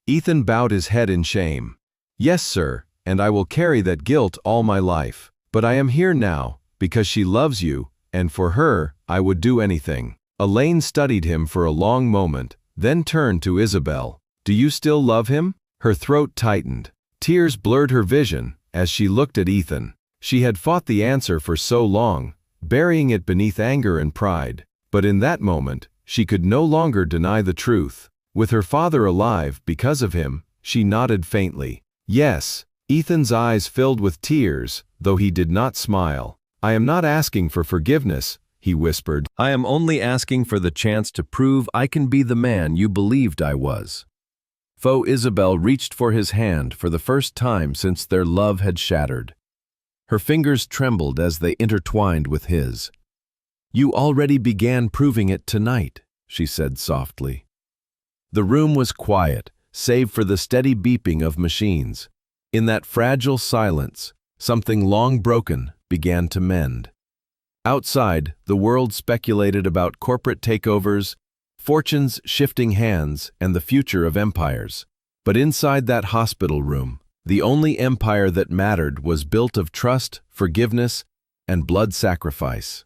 Ethan bowed his head in shame. "Yes, sir, and I will carry that guilt all my life. But I am here now, because she loves you, and for her, I would do anything." Elaine studied him for a long moment, then turned to Isabel. "Do you still love him?" Her throat tightened. Tears blurred her vision as she looked at Ethan. She had fought the answer for so long, burying it beneath anger and pride. But in that moment, she could no longer deny the truth. With her father alive because of him, she nodded faintly. "Yes." Ethan's eyes filled with tears, though he did not smile. "I am not asking for forgiveness," he whispered. "I am only asking for the chance to prove I can be the man you believed I was." Isabel reached for his hand for the first time since their love had shattered. Her fingers trembled as they intertwined with his. "You already began proving it tonight," she said softly. The room was quiet, save for the steady beeping of machines. In that fragile silence, something long broken began to mend. Outside, the world speculated about corporate takeovers, fortunes shifting hands, and the future of empires. But inside that hospital room, the only empire that mattered was built of trust, forgiveness, and blood sacrifice.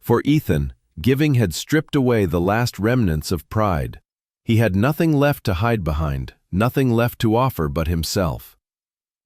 For Ethan, giving had stripped away the last remnants of pride. He had nothing left to hide behind, nothing left to offer but himself.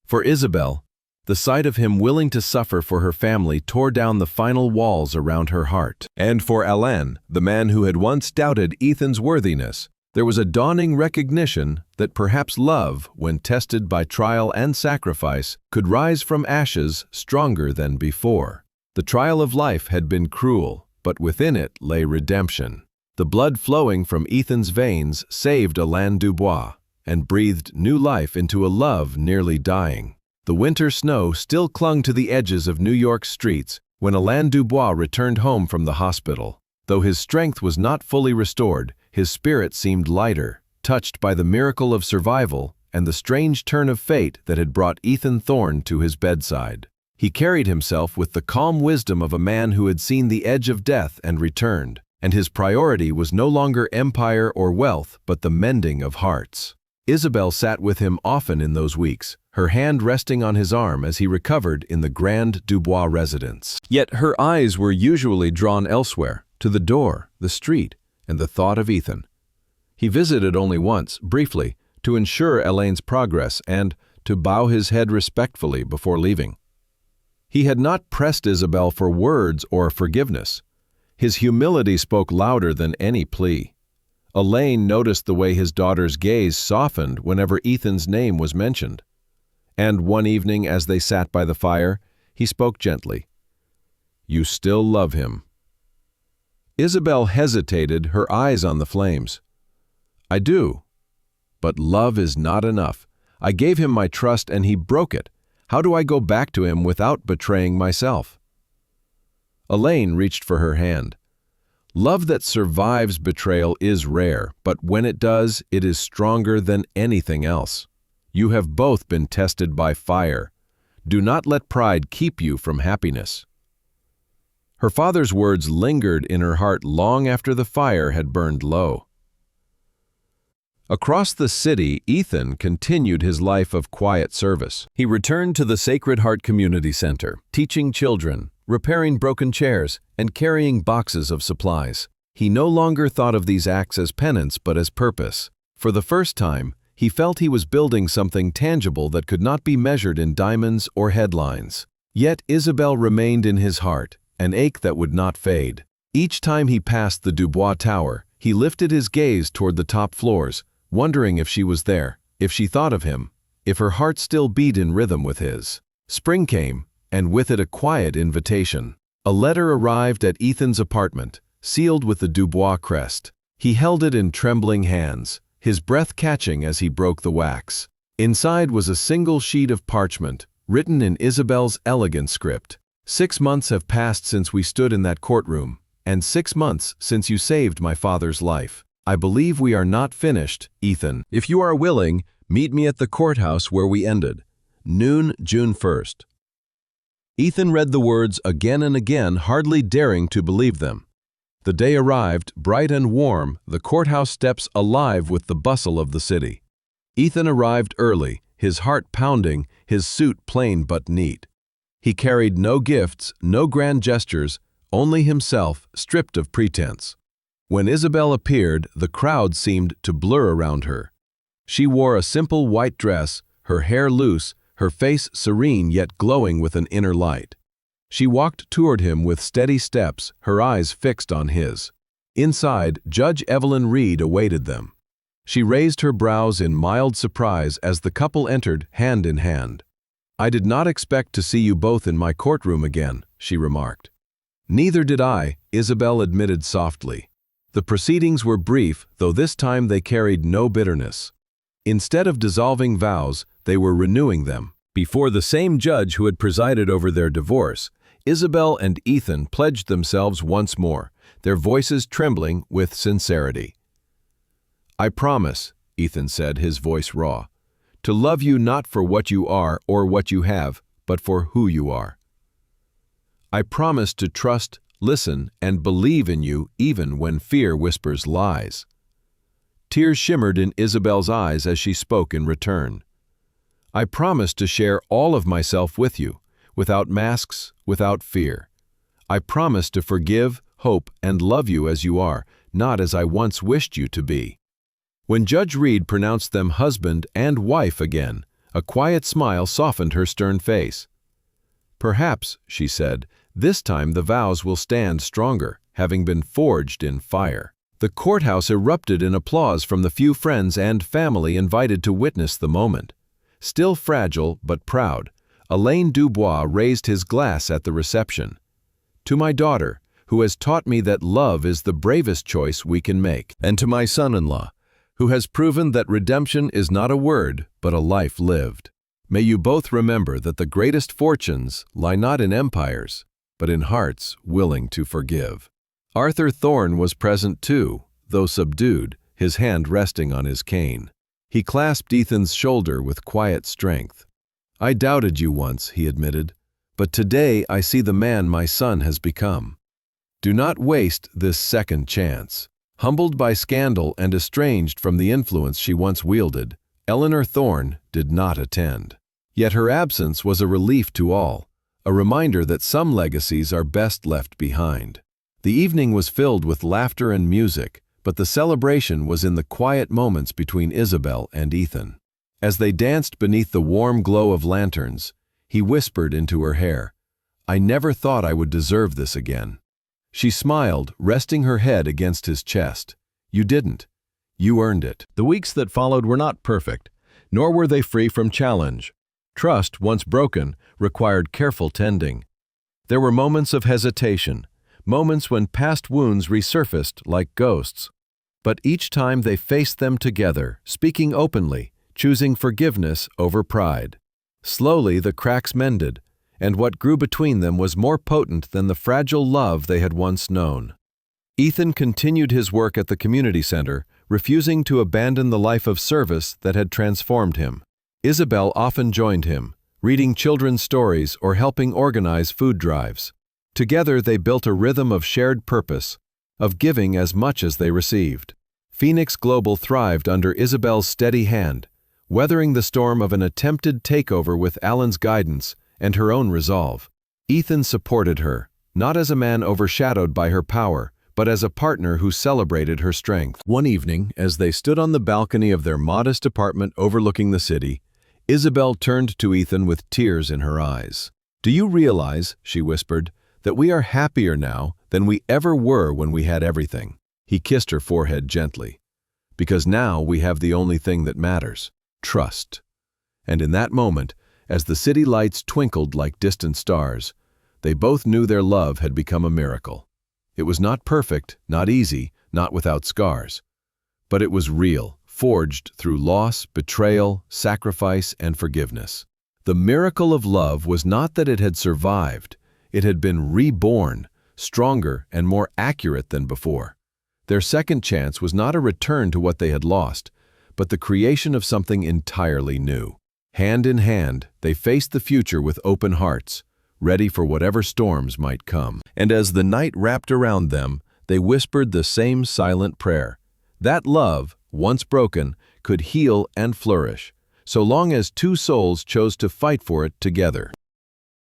For Isabel, the sight of him willing to suffer for her family tore down the final walls around her heart. And for Alain, the man who had once doubted Ethan's worthiness, there was a dawning recognition that perhaps love, when tested by trial and sacrifice, could rise from ashes stronger than before. The trial of life had been cruel, but within it lay redemption. The blood flowing from Ethan's veins saved Alain Dubois and breathed new life into a love nearly dying. The winter snow still clung to the edges of New York's streets when Alain Dubois returned home from the hospital. Though his strength was not fully restored, his spirit seemed lighter, touched by the miracle of survival and the strange turn of fate that had brought Ethan Thorne to his bedside. He carried himself with the calm wisdom of a man who had seen the edge of death and returned, and his priority was no longer empire or wealth but the mending of hearts. Isabel sat with him often in those weeks, her hand resting on his arm as he recovered in the Grand Dubois residence. Yet her eyes were usually drawn elsewhere, to the door, the street, and the thought of Ethan. He visited only once, briefly, to ensure Elaine's progress and to bow his head respectfully before leaving. He had not pressed Isabel for words or forgiveness. His humility spoke louder than any plea. Elaine noticed the way his daughter's gaze softened whenever Ethan's name was mentioned. And one evening, as they sat by the fire, he spoke gently. "You still love him." Isabel hesitated, her eyes on the flames. "I do. But love is not enough. I gave him my trust and he broke it. How do I go back to him without betraying myself?" Elaine reached for her hand. Love that survives betrayal is rare, but when it does, it is stronger than anything else. You have both been tested by fire. Do not let pride keep you from happiness. Her father's words lingered in her heart long after the fire had burned low. Across the city, Ethan continued his life of quiet service. He returned to the Sacred Heart Community Center, teaching children, repairing broken chairs, and carrying boxes of supplies. He no longer thought of these acts as penance but as purpose. For the first time, he felt he was building something tangible that could not be measured in diamonds or headlines. Yet Isabel remained in his heart, an ache that would not fade. Each time he passed the Dubois Tower, he lifted his gaze toward the top floors, wondering if she was there, if she thought of him, if her heart still beat in rhythm with his. Spring came, and with it a quiet invitation. A letter arrived at Ethan's apartment, sealed with the Dubois crest. He held it in trembling hands, his breath catching as he broke the wax. Inside was a single sheet of parchment, written in Isabel's elegant script. 6 months have passed since we stood in that courtroom, and 6 months since you saved my father's life. I believe we are not finished, Ethan. If you are willing, meet me at the courthouse where we ended. Noon, June 1st. Ethan read the words again and again, hardly daring to believe them. The day arrived, bright and warm, the courthouse steps alive with the bustle of the city. Ethan arrived early, his heart pounding, his suit plain but neat. He carried no gifts, no grand gestures, only himself, stripped of pretense. When Isabel appeared, the crowd seemed to blur around her. She wore a simple white dress, her hair loose, her face serene yet glowing with an inner light. She walked toward him with steady steps, her eyes fixed on his. Inside, Judge Evelyn Reed awaited them. She raised her brows in mild surprise as the couple entered hand in hand. "I did not expect to see you both in my courtroom again," she remarked. "Neither did I," Isabel admitted softly. The proceedings were brief, though this time they carried no bitterness. Instead of dissolving vows, they were renewing them. Before the same judge who had presided over their divorce, Isabel and Ethan pledged themselves once more, their voices trembling with sincerity. "I promise," Ethan said, his voice raw, "to love you not for what you are or what you have, but for who you are. I promise to trust, listen, and believe in you even when fear whispers lies." Tears shimmered in Isabel's eyes as she spoke in return. "I promise to share all of myself with you, without masks, without fear. I promise to forgive, hope, and love you as you are, not as I once wished you to be." When Judge Reed pronounced them husband and wife again, a quiet smile softened her stern face. "Perhaps," she said, "this time the vows will stand stronger, having been forged in fire." The courthouse erupted in applause from the few friends and family invited to witness the moment. Still fragile but proud, Alain Dubois raised his glass at the reception. "To my daughter, who has taught me that love is the bravest choice we can make, and to my son-in-law, who has proven that redemption is not a word, but a life lived. May you both remember that the greatest fortunes lie not in empires, but in hearts willing to forgive." Arthur Thorne was present too, though subdued, his hand resting on his cane. He clasped Ethan's shoulder with quiet strength. "I doubted you once," he admitted, "but today I see the man my son has become. Do not waste this second chance." Humbled by scandal and estranged from the influence she once wielded, Eleanor Thorne did not attend. Yet her absence was a relief to all, a reminder that some legacies are best left behind. The evening was filled with laughter and music, but the celebration was in the quiet moments between Isabel and Ethan. As they danced beneath the warm glow of lanterns, he whispered into her hair, "I never thought I would deserve this again." She smiled, resting her head against his chest. "You didn't. You earned it." The weeks that followed were not perfect, nor were they free from challenge. Trust, once broken, required careful tending. There were moments of hesitation, moments when past wounds resurfaced like ghosts. But each time they faced them together, speaking openly, choosing forgiveness over pride. Slowly the cracks mended, and what grew between them was more potent than the fragile love they had once known. Ethan continued his work at the community center, refusing to abandon the life of service that had transformed him. Isabel often joined him, reading children's stories or helping organize food drives. Together they built a rhythm of shared purpose, of giving as much as they received. Phoenix Global thrived under Isabel's steady hand, weathering the storm of an attempted takeover with Alan's guidance and her own resolve. Ethan supported her, not as a man overshadowed by her power, but as a partner who celebrated her strength. One evening, as they stood on the balcony of their modest apartment overlooking the city, Isabel turned to Ethan with tears in her eyes. "Do you realize," she whispered, "that we are happier now than we ever were when we had everything?" He kissed her forehead gently. "Because now we have the only thing that matters, trust." And in that moment, as the city lights twinkled like distant stars, they both knew their love had become a miracle. It was not perfect, not easy, not without scars. But it was real, forged through loss, betrayal, sacrifice, and forgiveness. The miracle of love was not that it had survived. It had been reborn, stronger and more accurate than before. Their second chance was not a return to what they had lost, but the creation of something entirely new. Hand in hand, they faced the future with open hearts, ready for whatever storms might come. And as the night wrapped around them, they whispered the same silent prayer. That love, once broken, could heal and flourish, so long as two souls chose to fight for it together.